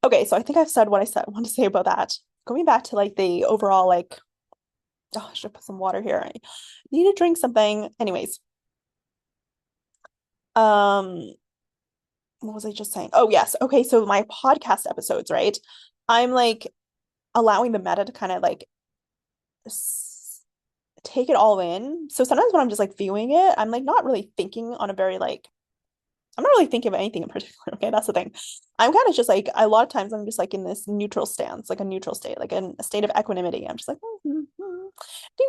Okay, so I think I've said what I want to say about that. Going back to like the overall like, oh, I should put some water here. I need to drink something. Anyways, um, what was I just saying? Oh, yes. Okay, so my podcast episodes, right? I'm like allowing the meta to kind of like take it all in. So sometimes when I'm just like viewing it, I'm like not really thinking on a very like I'm not really thinking of anything in particular. Okay, that's the thing. I'm kind of just like a lot of times I'm just like in this neutral stance, like a neutral state, like in a state of equanimity. I'm just like do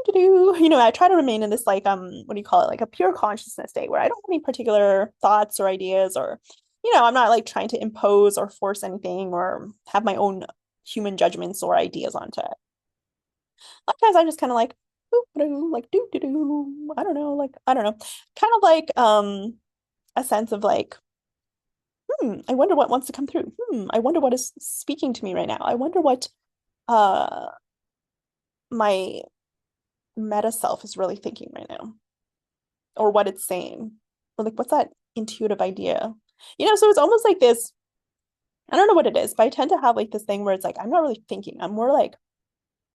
do do. I try to remain in this like what do you call it? Like a pure consciousness state where I don't have any particular thoughts or ideas or I'm not like trying to impose or force anything or have my own human judgments or ideas onto it. Sometimes I'm just kind of like like do do do. I don't know, like I don't know. Kind of like a sense of like I wonder what wants to come through. I wonder what is speaking to me right now. I wonder what uh my meta self is really thinking right now, or what it's saying, or like what's that intuitive idea? So it's almost like this. I don't know what it is, but I tend to have like this thing where it's like I'm not really thinking. I'm more like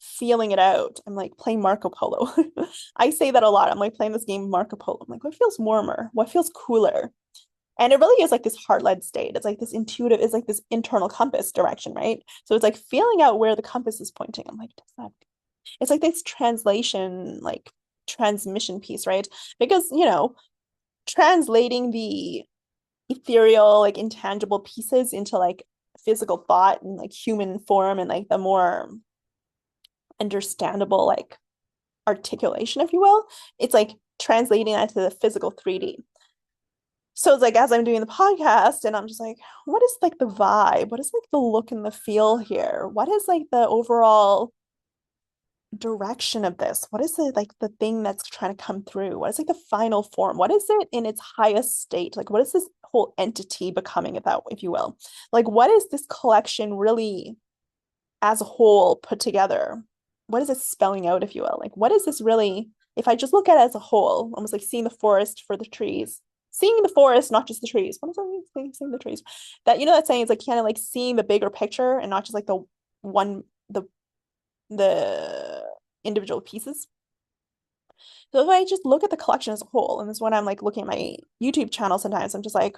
feeling it out. I'm like playing Marco Polo. I say that a lot. I'm like playing this game of Marco Polo. I'm like, what feels warmer? What feels cooler? And it really is like this heart-led state. It's like this intuitive, it's like this internal compass direction, right? So it's like feeling out where the compass is pointing. I'm like, does that, it's like this translation, like transmission piece, right? Because, translating the ethereal, like intangible pieces into like physical thought and like human form and like the more understandable, like articulation, if you will, it's like translating that to the physical 3D. So it's like as I'm doing the podcast and I'm just like, what is like the vibe? What is like the look and the feel here? What is like the overall direction of this? What is it like the thing that's trying to come through? What is like the final form? What is it in its highest state? Like what is this whole entity becoming about, if you will? Like what is this collection really as a whole put together? What is it spelling out, if you will? Like what is this really, if I just look at it as a whole, almost like seeing the forest for the trees, seeing the forest, not just the trees. What does that mean? Seeing the trees. That that saying is like kind of like seeing the bigger picture and not just like the one the individual pieces. So if I just look at the collection as a whole, and this is when I'm like looking at my YouTube channel sometimes, I'm just like,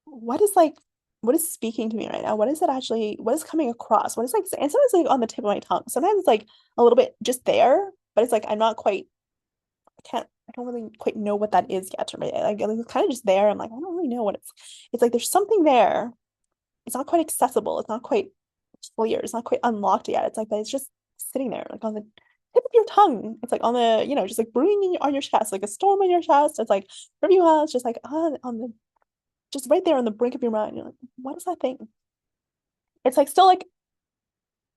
what is like, what is speaking to me right now? What is it actually, what is coming across? What is like, and sometimes like on the tip of my tongue. Sometimes it's like a little bit just there, but it's like I'm not quite, I don't really quite know what that is yet. Or like it's kind of just there. I'm like, I don't really know what it's like there's something there. It's not quite accessible. It's not quite clear. It's not quite unlocked yet. It's like, but it's just sitting there, like on the tip of your tongue. It's like on the, just like brewing on your chest, like a storm on your chest. It's like wherever you are, it's just like on the, just right there on the brink of your mind. You're like, what is that thing? It's like still like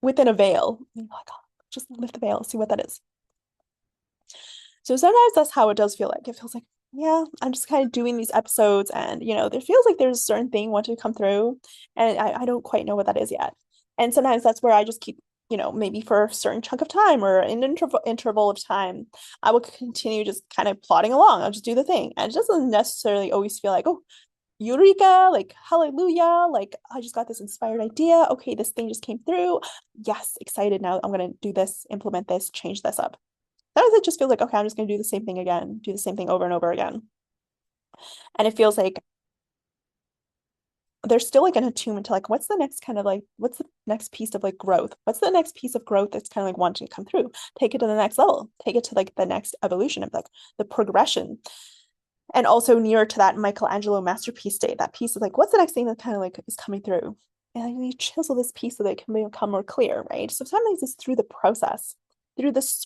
within a veil. And you're like, oh, just lift the veil, see what that is. So sometimes that's how it does feel like. It feels like, yeah, I'm just kind of doing these episodes and, there feels like there's a certain thing wanting to come through and I don't quite know what that is yet. And sometimes that's where I just keep, maybe for a certain chunk of time or an interval of time, I will continue just kind of plodding along. I'll just do the thing. And it doesn't necessarily always feel like, oh, eureka, like hallelujah, like I just got this inspired idea. Okay, this thing just came through. Yes, excited now. I'm going to do this, implement this, change this up. Sometimes it just feels like, okay, I'm just going to do the same thing again, do the same thing over and over again. And it feels like there's still like an attunement to like, what's the next kind of like, what's the next piece of like growth? What's the next piece of growth that's kind of like wanting to come through? Take it to the next level, take it to like the next evolution of like the progression. And also near to that Michelangelo masterpiece state, that piece is like, what's the next thing that kind of like is coming through? And like, you chisel this piece so that it can become more clear, right? So sometimes it's through this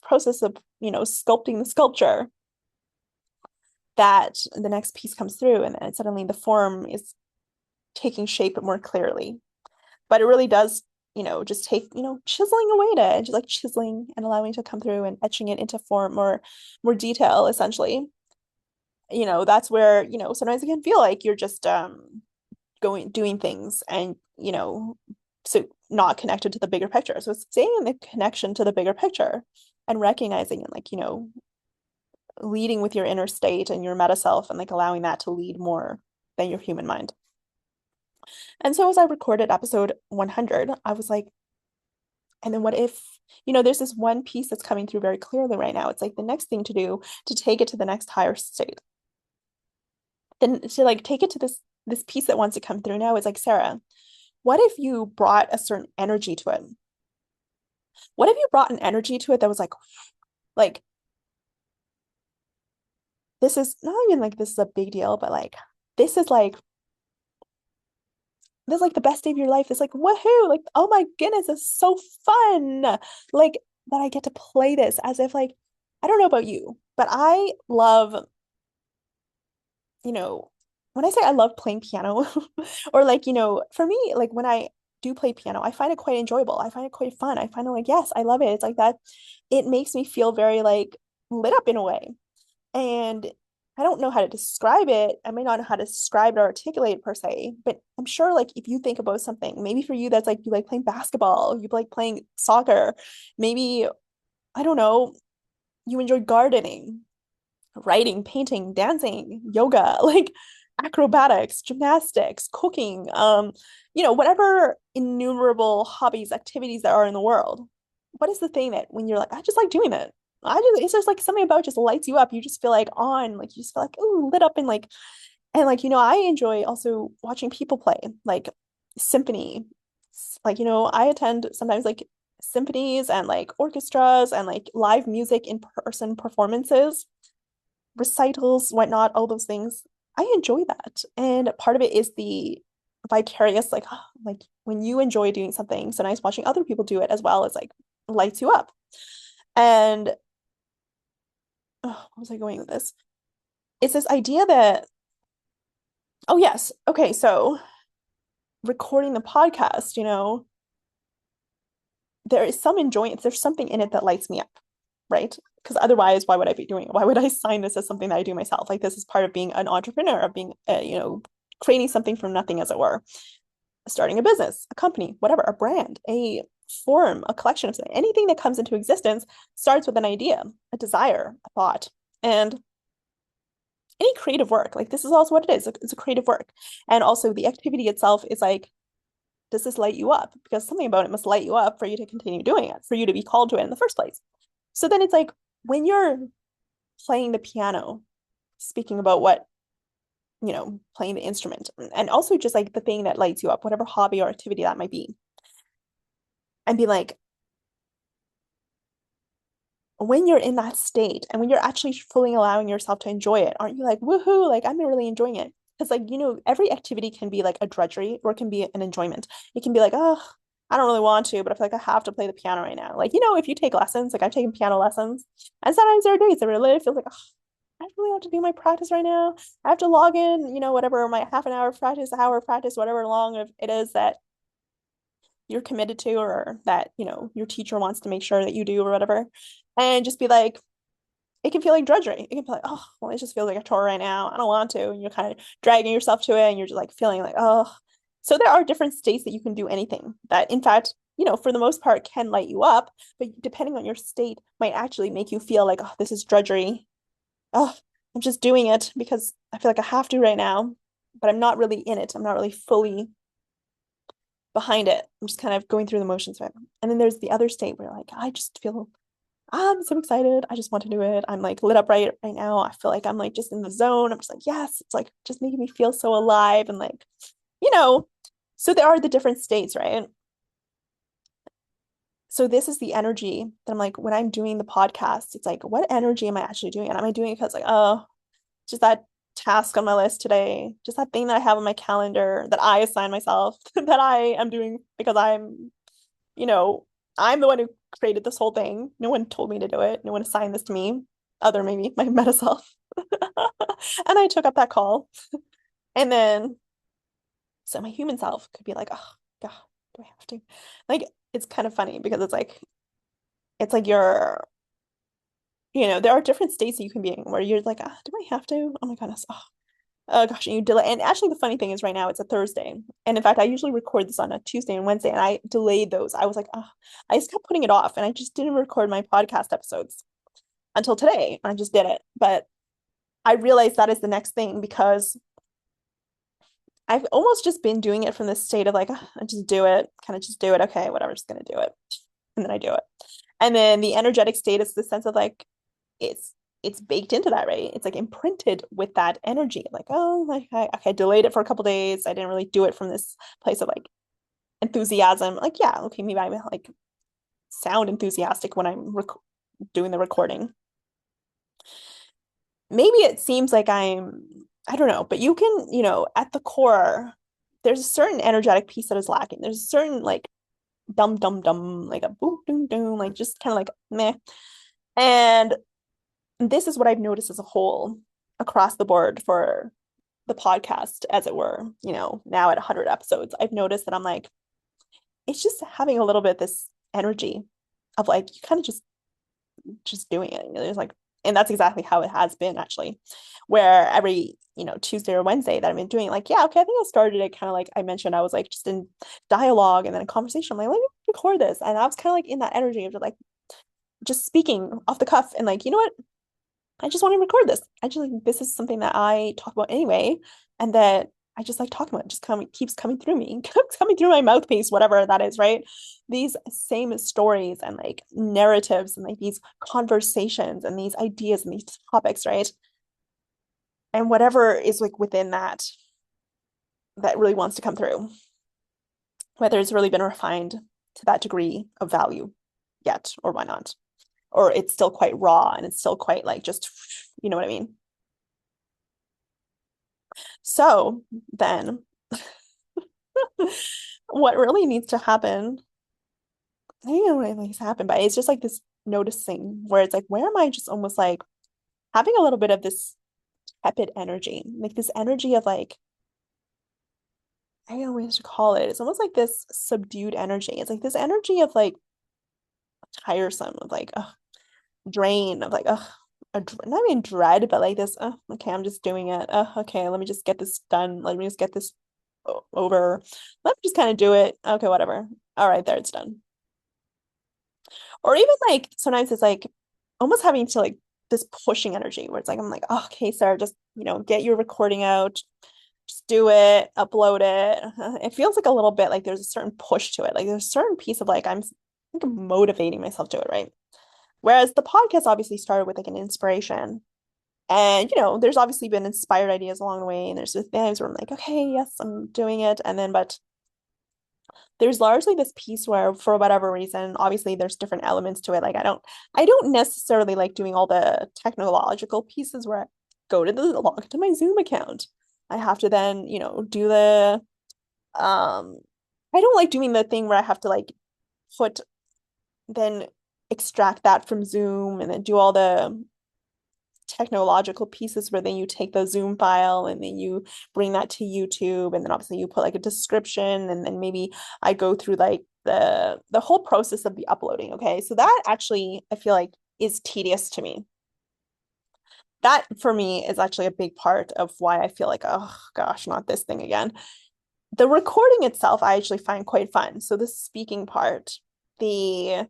process of, sculpting the sculpture that the next piece comes through and then suddenly the form is taking shape more clearly. But it really does, just take, chiseling away to just like chiseling and allowing it to come through and etching it into form more detail, essentially. That's where, sometimes it can feel like you're just doing things and, so not connected to the bigger picture. So it's staying in the connection to the bigger picture and recognizing and like, leading with your inner state and your meta self and like allowing that to lead more than your human mind. And so as I recorded episode 100, I was like, and then what if, there's this one piece that's coming through very clearly right now. It's like the next thing to do to take it to the next higher state. Then to like take it to this piece that wants to come through now is like, Sarah, what if you brought a certain energy to it? What if you brought an energy to it that was like this is not even like this is a big deal, but like this is like this is like the best day of your life. It's like woohoo, like oh my goodness, it's so fun. Like that I get to play this as if like I don't know about you, but I love, when I say I love playing piano or like, for me, like when I do play piano, I find it quite enjoyable. I find it quite fun. I find it like, yes, I love it. It's like that. It makes me feel very like lit up in a way. And I don't know how to describe it. I may not know how to describe it or articulate it per se, but I'm sure like if you think about something, maybe for you that's like you like playing basketball, you like playing soccer, maybe I don't know, you enjoy gardening, writing, painting, dancing, yoga, like acrobatics, gymnastics, cooking, whatever innumerable hobbies, activities there are in the world. What is the thing that when you're like, I just like doing it? It's just like something about it just lights you up. You just feel like on, like you just feel like, ooh, lit up and like, And like, I enjoy also watching people play, like symphony. Like, I attend sometimes like symphonies and like orchestras and like live music in person performances, recitals, whatnot, all those things. I enjoy that. And part of it is the vicarious, like when you enjoy doing something, so nice watching other people do it as well as like lights you up. And oh, where was I going with this? It's this idea that, oh yes, okay, so recording the podcast, there is some enjoyance, there's something in it that lights me up, right? Because otherwise, why would I be doing it? Why would I sign this as something that I do myself? Like this is part of being an entrepreneur, of being, creating something from nothing, as it were, starting a business, a company, whatever, a brand, a form, a collection of something. Anything that comes into existence starts with an idea, a desire, a thought, and any creative work. Like this is also what it is. It's a creative work, and also the activity itself is like, does this light you up? Because something about it must light you up for you to continue doing it, for you to be called to it in the first place. So then it's like when you're playing the piano, speaking about what, playing the instrument, and also just like the thing that lights you up, whatever hobby or activity that might be, and be like, when you're in that state and when you're actually fully allowing yourself to enjoy it, aren't you like, woohoo, like I'm really enjoying it? Because like, every activity can be like a drudgery or it can be an enjoyment. It can be like, oh, I don't really want to, but I feel like I have to play the piano right now. Like, if you take lessons, like I've taken piano lessons, and sometimes there are days that really feel like, oh, I really have to do my practice right now. I have to log in, whatever my half an hour of practice, hour of practice, whatever long it is that you're committed to, or that, your teacher wants to make sure that you do or whatever. And just be like, it can feel like drudgery. It can be like, oh, well, it just feels like a chore right now. I don't want to. And you're kind of dragging yourself to it and you're just like feeling like, oh. So there are different states that you can do anything that, in fact, for the most part can light you up, but depending on your state might actually make you feel like, oh, this is drudgery. Oh, I'm just doing it because I feel like I have to right now, but I'm not really in it. I'm not really fully behind it. I'm just kind of going through the motions of it. And then there's the other state where like I just feel I'm so excited. I just want to do it. I'm like lit up right now. I feel like I'm like just in the zone. I'm just like, yes, it's like just making me feel so alive and like, you know, so there are the different states, right? So this is the energy that I'm like when I'm doing the podcast, it's like, what energy am I actually doing? And am I doing it because like, oh, just that task on my list today, just that thing that I have on my calendar that I assign myself that I am doing because you know, I'm the one who created this whole thing. No one told me to do it. No one assigned this to me, other maybe my meta self. And I took up that call. And then, so my human self could be like, oh, God, do I have to? Like, it's kind of funny because it's like there are different states that you can be in where you're like, ah, do I have to? Oh my goodness. Oh gosh, and you delay. And actually, the funny thing is, right now it's a Thursday, and in fact, I usually record this on a Tuesday and Wednesday, and I delayed those. I was like, oh, I just kept putting it off, and I just didn't record my podcast episodes until today. I just did it, but I realized that is the next thing because I've almost just been doing it from this state of like, oh, I just do it, kind of just do it. Okay, whatever, just gonna do it, and then I do it, and then the energetic state is the sense of like it's it's baked into that, right? It's like imprinted with that energy. Like, oh, like I delayed it for a couple days. I didn't really do it from this place of like enthusiasm. Like, yeah, okay, maybe I like sound enthusiastic when I'm doing the recording. Maybe it seems like I don't know, but you can, at the core, there's a certain energetic piece that is lacking. There's a certain like dum dum dum, like a boom doom doom, like just kind of like meh. And this is what I've noticed as a whole across the board for the podcast, as it were, now at 100 episodes. I've noticed that I'm like, it's just having a little bit this energy of like, you kind of just doing it. There's like, and that's exactly how it has been actually, where every, Tuesday or Wednesday that I've been doing, like, yeah, okay, I think I started it kind of like I mentioned, I was like just in dialogue and then a conversation. I'm like, let me record this. And I was kind of like in that energy of like just speaking off the cuff and like, you know what? I just want to record this. I just like this is something that I talk about anyway, and that I just like talking about. It just keeps coming through me, keeps coming through my mouthpiece, whatever that is, right? These same stories and like narratives and like these conversations and these ideas and these topics, right? and whatever is like within that that really wants to come through, whether it's really been refined to that degree of value yet or why not, or it's still quite raw and it's still quite like just, you know what I mean? So then what really needs to happen, I don't know what needs to happen, but it's just like this noticing where it's like, where am I just almost like having a little bit of this tepid energy, like this energy of like, I don't know what to call it. It's almost like this subdued energy. It's like this energy of like tiresome, of like, drain, of like, not even dread, but like this, okay, I'm just doing it. Okay, let me just get this done. Let me just get this over. Let me just kind of do it. Okay, whatever. All right, there, it's done. Or even like sometimes it's like almost having to like this pushing energy where it's like I'm like, oh, okay, Sarah, just get your recording out, just do it, upload it. It feels like a little bit like there's a certain push to it. Like there's a certain piece of like I think I'm motivating myself to it, right? Whereas the podcast obviously started with like an inspiration. And there's obviously been inspired ideas along the way, and there's the things where I'm like, okay, yes, I'm doing it. And then but there's largely this piece where for whatever reason, obviously there's different elements to it. Like I don't necessarily like doing all the technological pieces where I go to the log into my Zoom account. I have to then, do the I don't like doing the thing where I have to like put then extract that from Zoom and then do all the technological pieces where then you take the Zoom file and then you bring that to YouTube and then obviously you put like a description and then maybe I go through like the whole process of the uploading. Okay. So that actually I feel like is tedious to me. That for me is actually a big part of why I feel like, oh gosh, not this thing again. The recording itself, I actually find quite fun. So the speaking part, the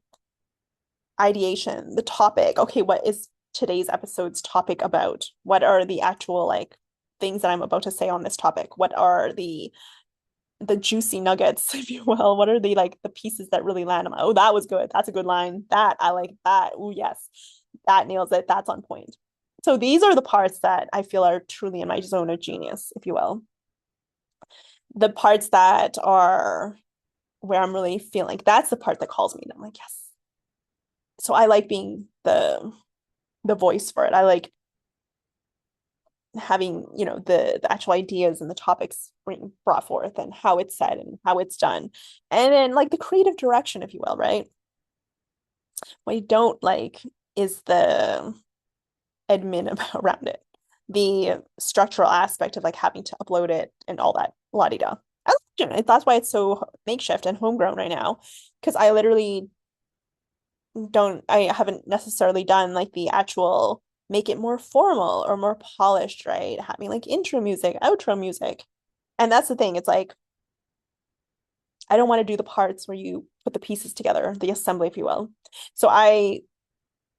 ideation, the topic. Okay, what is today's episode's topic about? What are the actual like things that I'm about to say on this topic? What are the juicy nuggets, if you will? What are the like the pieces that really land? I'm like, oh, that was good. That's a good line. That I like that. Oh, yes. That nails it. That's on point. So these are the parts that I feel are truly in my zone of genius, if you will. The parts that are where I'm really feeling like that's the part that calls me. And I'm like, yes. So I like being the voice for it. I like having, the actual ideas and the topics brought forth and how it's said and how it's done. And then like the creative direction, if you will, right? What you don't like is the admin around it, the structural aspect of like having to upload it and all that la-di-da. That's why it's so makeshift and homegrown right now. Because I haven't necessarily done like the actual make it more formal or more polished, right? Having like intro music, outro music. And that's the thing. It's like I don't want to do the parts where you put the pieces together, the assembly, if you will. So I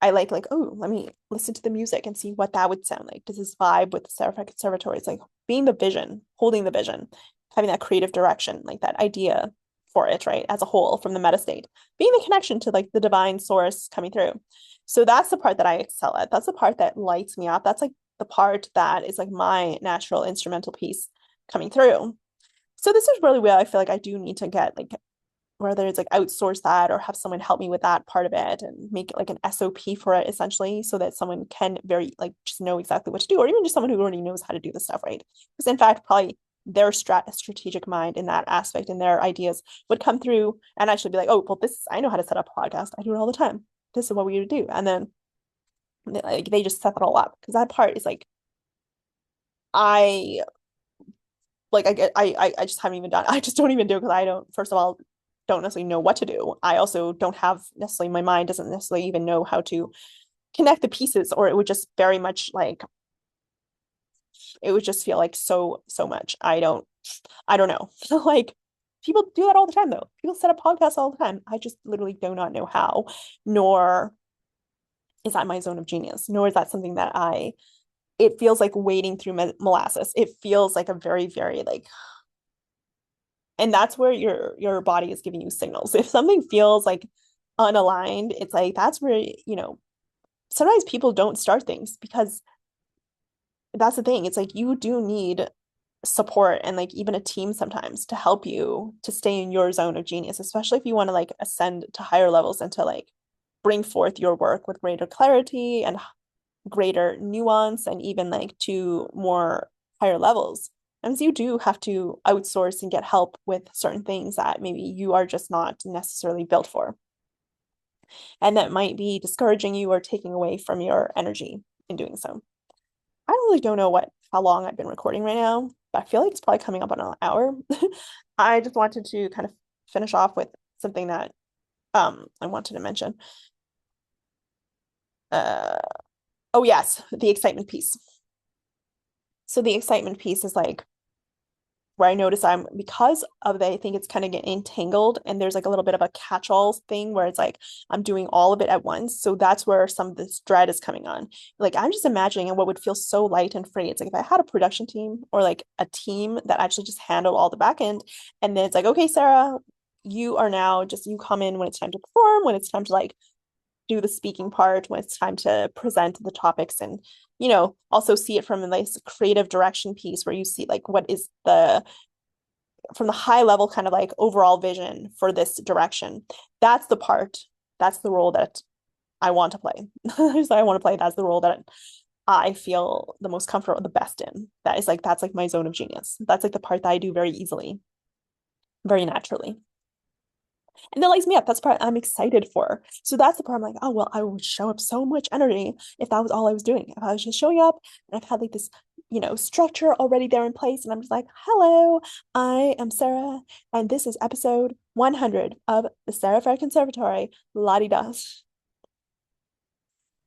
like, oh, let me listen to the music and see what that would sound like. Does this vibe with the Serefair Conservatory? It's like being the vision, holding the vision, having that creative direction, like that idea for it, right? As a whole from the meta state, being the connection to like the divine source coming through. So that's the part that I excel at. That's the part that lights me up. That's like the part that is like my natural instrumental piece coming through. So this is really where I feel like I do need to get like whether it's like outsource that or have someone help me with that part of it and make it like an SOP for it essentially so that someone can very like just know exactly what to do or even just someone who already knows how to do the stuff, right? Because in fact, probably their strategic mind in that aspect and their ideas would come through and actually be like, oh, well, I know how to set up a podcast. I do it all the time. This is what we would do. And then like they just set that all up because that part is like I I just haven't even done I just don't even do it because I don't first of all don't necessarily know what to do. I also don't have necessarily my mind doesn't necessarily even know how to connect the pieces or it would just very much like it would just feel like so much. I don't know. Like people do that all the time though. People set up podcasts all the time. I just literally do not know how, nor is that my zone of genius, nor is that something that it feels like wading through molasses. It feels like a very, very like, and that's where your body is giving you signals. If something feels like unaligned, it's like that's where, sometimes people don't start things because that's the thing. It's like you do need support and like even a team sometimes to help you to stay in your zone of genius, especially if you want to like ascend to higher levels and to like bring forth your work with greater clarity and greater nuance and even like to more higher levels. And so you do have to outsource and get help with certain things that maybe you are just not necessarily built for. And that might be discouraging you or taking away from your energy in doing so. I really don't know how long I've been recording right now, but I feel like it's probably coming up on an hour. I just wanted to kind of finish off with something that I wanted to mention. Uh oh yes, the excitement piece. So the excitement piece is like where I notice I'm because of the, I think it's kind of getting entangled and there's like a little bit of a catch-all thing where it's like I'm doing all of it at once. So that's where some of this dread is coming on. Like I'm just imagining what would feel so light and free. It's like if I had a production team or like a team that actually just handled all the back end, and then it's like, okay, Sarah, you are now just you come in when it's time to perform, when it's time to like do the speaking part, when it's time to present the topics and also see it from a nice creative direction piece where you see like what is the from the high level kind of like overall vision for this direction. That's the part, that's the role that I want to play. I want to play. That's the role that I feel the most comfortable, the best in. That is like that's like my zone of genius. That's like the part that I do very easily, very naturally. And that lights me up. That's the part I'm excited for. So that's the part I'm like, oh, well, I would show up so much energy if that was all I was doing. If I was just showing up and I've had like this, structure already there in place. And I'm just like, hello, I am Sarah. And this is episode 100 of the Serefair Conservatory. La di da.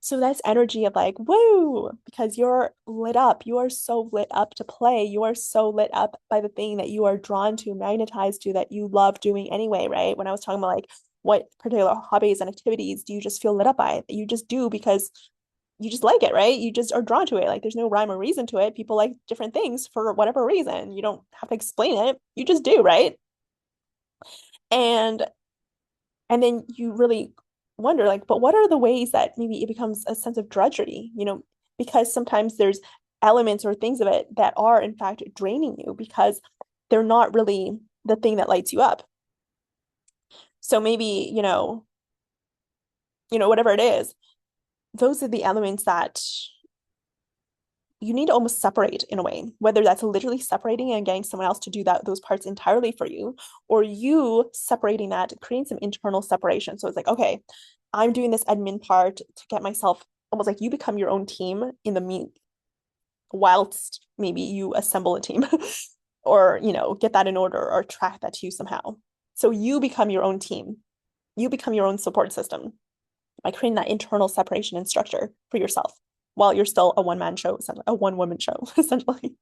So that's energy of like, woo, because you're lit up. You are so lit up to play. You are so lit up by the thing that you are drawn to, magnetized to, that you love doing anyway, right? When I was talking about like what particular hobbies and activities do you just feel lit up by? You just do because you just like it, right? You just are drawn to it. Like there's no rhyme or reason to it. People like different things for whatever reason. You don't have to explain it. You just do, right? And and then you really wonder, like, but what are the ways that maybe it becomes a sense of drudgery, because sometimes there's elements or things of it that are, in fact, draining you because they're not really the thing that lights you up. So maybe, whatever it is, those are the elements that you need to almost separate in a way, whether that's literally separating and getting someone else to do those parts entirely for you, or you separating that, creating some internal separation. So it's like, okay, I'm doing this admin part to get myself almost like you become your own team in the mean whilst maybe you assemble a team or, get that in order or track that to you somehow. So you become your own team. You become your own support system by creating that internal separation and structure for yourself while you're still a one-man show, a one-woman show, essentially.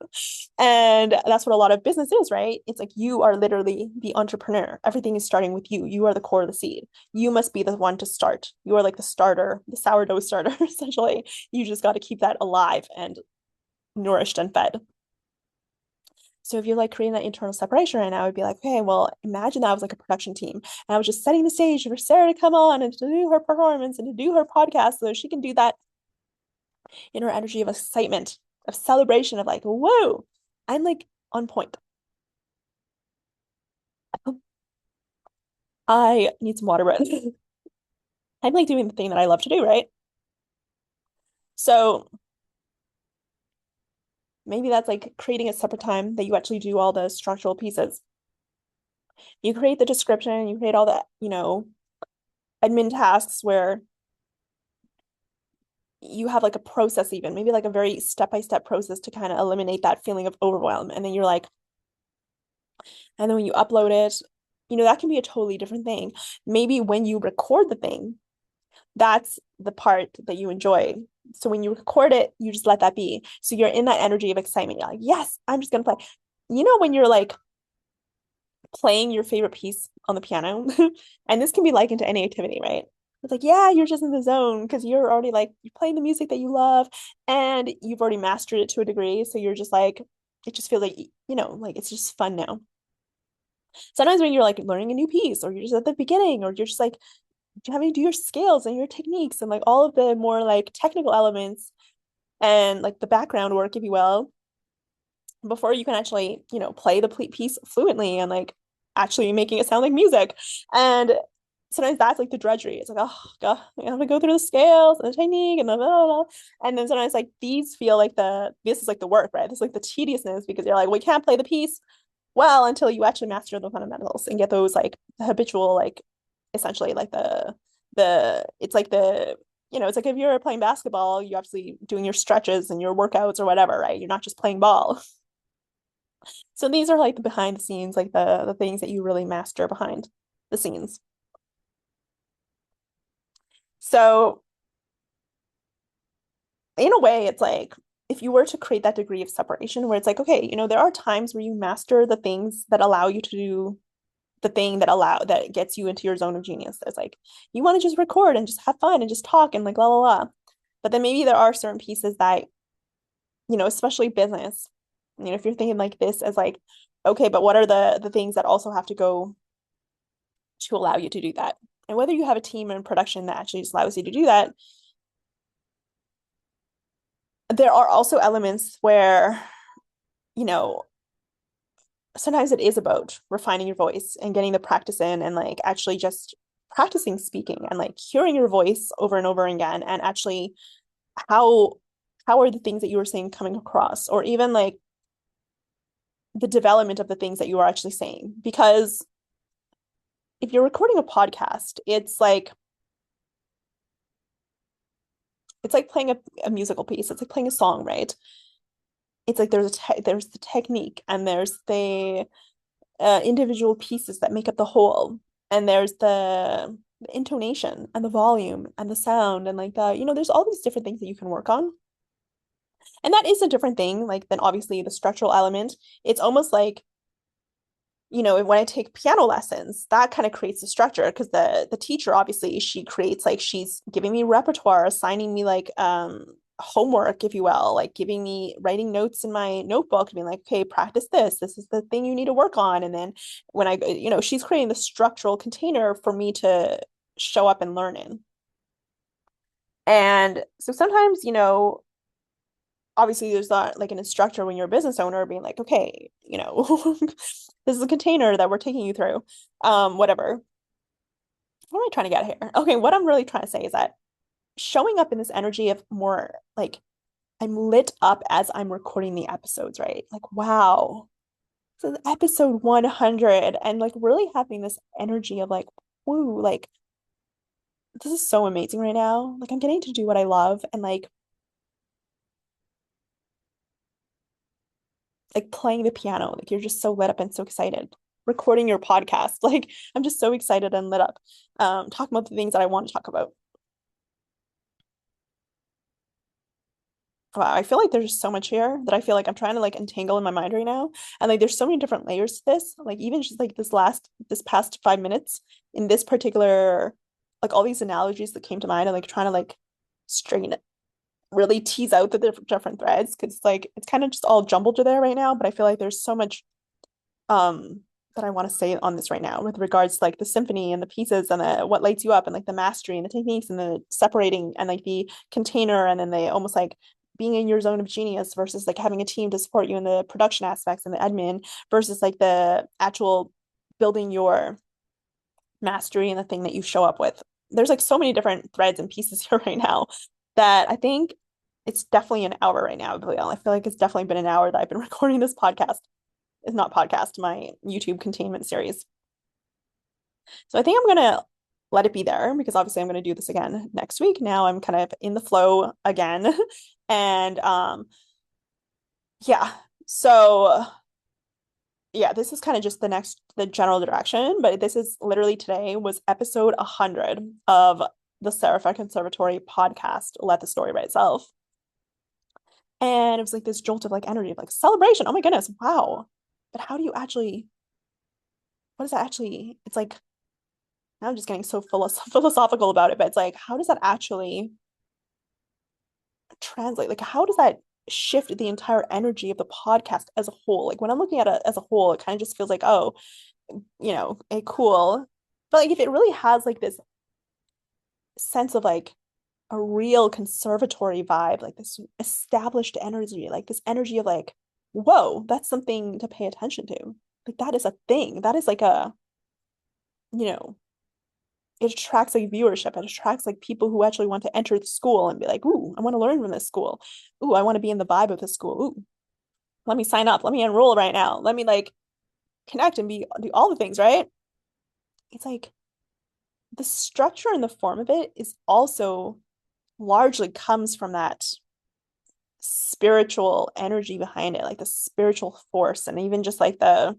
And that's what a lot of business is, right? It's like you are literally the entrepreneur. Everything is starting with you. You are the core of the seed. You must be the one to start. You are like the starter, the sourdough starter, essentially. You just got to keep that alive and nourished and fed. So if you're like creating that internal separation right now, I would be like, okay, well, imagine that I was like a production team and I was just setting the stage for Sarah to come on and to do her performance and to do her podcast so she can do that in her energy of excitement, of celebration, of like, whoa, I'm like on point. I need some water breath. I'm like doing the thing that I love to do, right? So maybe that's like creating a separate time that you actually do all the structural pieces. You create the description, you create all the, admin tasks where you have like a process, even maybe like a very step-by-step process to kind of eliminate that feeling of overwhelm. And then you're like, and then when you upload it, that can be a totally different thing. Maybe when you record the thing, that's the part that you enjoy. So when you record it, you just let that be. So you're in that energy of excitement. You're like, yes, I'm just gonna play. When you're like playing your favorite piece on the piano, and this can be likened to any activity, right? It's like, yeah, you're just in the zone because you're already like you're playing the music that you love and you've already mastered it to a degree. So you're just like, it just feels like, like it's just fun now. Sometimes when you're like learning a new piece or you're just at the beginning or you're just like having to do your scales and your techniques and like all of the more like technical elements, and like the background work, if you will, before you can actually, play the piece fluently and like actually making it sound like music. And sometimes that's like the drudgery. It's like, oh God, I have to go through the scales and the technique and the blah, blah, blah. And then sometimes like these feel like this is like the work, right? This is like the tediousness because you're like, we can't play the piece well until you actually master the fundamentals and get those like the habitual, like essentially like it's like it's like if you're playing basketball, you're obviously doing your stretches and your workouts or whatever, right? You're not just playing ball. So these are like the behind the scenes, like the things that you really master behind the scenes. So in a way, it's like if you were to create that degree of separation where it's like, okay, there are times where you master the things that allow you to do the thing that gets you into your zone of genius. It's like you want to just record and just have fun and just talk and like la la la. But then maybe there are certain pieces that, especially business, if you're thinking like this as like, okay, but what are the things that also have to go to allow you to do that? And whether you have a team in production that actually just allows you to do that, there are also elements where, you know, sometimes it is about refining your voice and getting the practice in and like actually just practicing speaking and like hearing your voice over and over again and actually how how are the things that you were saying coming across or even like the development of the things that you are actually saying because if you're recording a podcast it's like playing a musical piece. It's like playing a song, right? It's like there's the technique and there's the individual pieces that make up the whole, and there's the intonation and the volume and the sound and like that. There's all these different things that you can work on, and that is a different thing. Like than obviously the structural element. It's almost like when I take piano lessons, that kind of creates the structure because the teacher obviously she creates like she's giving me repertoire, assigning me like homework, if you will, like giving me writing notes in my notebook, being like, okay, practice this. This is the thing you need to work on. And then when she's creating the structural container for me to show up and learn in. And so sometimes, obviously there's not like an instructor when you're a business owner being like, okay, this is a container that we're taking you through. Whatever. What am I trying to get here? Okay, what I'm really trying to say is that showing up in this energy of more like I'm lit up as I'm recording the episodes, right? Like, wow, this is episode 100, and like really having this energy of like, woo, like this is so amazing right now. Like I'm getting to do what I love and like playing the piano. Like you're just so lit up and so excited. Recording your podcast. Like I'm just so excited and lit up. Talking about the things that I want to talk about. Wow, I feel like there's so much here that I feel like I'm trying to like entangle in my mind right now. And like there's so many different layers to this. Like even just like this past 5 minutes in this particular like all these analogies that came to mind and like trying to like straighten it, really tease out the different threads because like it's kind of just all jumbled to there right now. But I feel like there's so much um that I want to say on this right now with regards to like the symphony and the pieces and the what lights you up and like the mastery and the techniques and the separating and like the container and then they almost like being in your zone of genius versus like having a team to support you in the production aspects and the admin versus like the actual building your mastery and the thing that you show up with. There's like so many different threads and pieces here right now that I think it's definitely an hour right now. I feel like it's definitely been an hour that I've been recording this podcast. It's not podcast, my YouTube containment series. So I think I'm gonna let it be there because obviously I'm gonna do this again next week. Now I'm kind of in the flow again. And yeah. So yeah, this is kind of just the general direction, but this is literally today was episode 100 of the Serefair Conservatory podcast, Let the Story Write Itself. And it was like this jolt of like energy of like celebration. Oh my goodness, wow. But how do you actually, what is that actually? It's like, now I'm just getting so philosophical about it, but it's like, how does that actually translate? Like, how does that shift the entire energy of the podcast as a whole? Like, when I'm looking at it as a whole, it kind of just feels like, oh, cool. But like, if it really has like this sense of like a real conservatory vibe, like this established energy, like this energy of like, whoa, that's something to pay attention to. Like that is a thing. That is like a, you know, it attracts like viewership. It attracts like people who actually want to enter the school and be like, ooh, I want to learn from this school. Ooh, I want to be in the vibe of this school. Ooh, let me sign up. Let me enroll right now. Let me like connect and be do all the things, right? It's like the structure and the form of it is also largely comes from that spiritual energy behind it, like the spiritual force and even just like the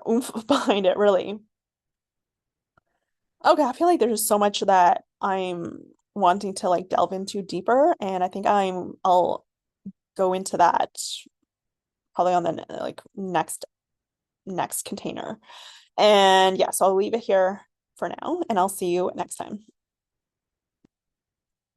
oomph behind it, really. Okay, I feel like there's just so much that I'm wanting to like delve into deeper, and I think I'll go into that probably on the like next container. And yeah, so I'll leave it here for now, and I'll see you next time.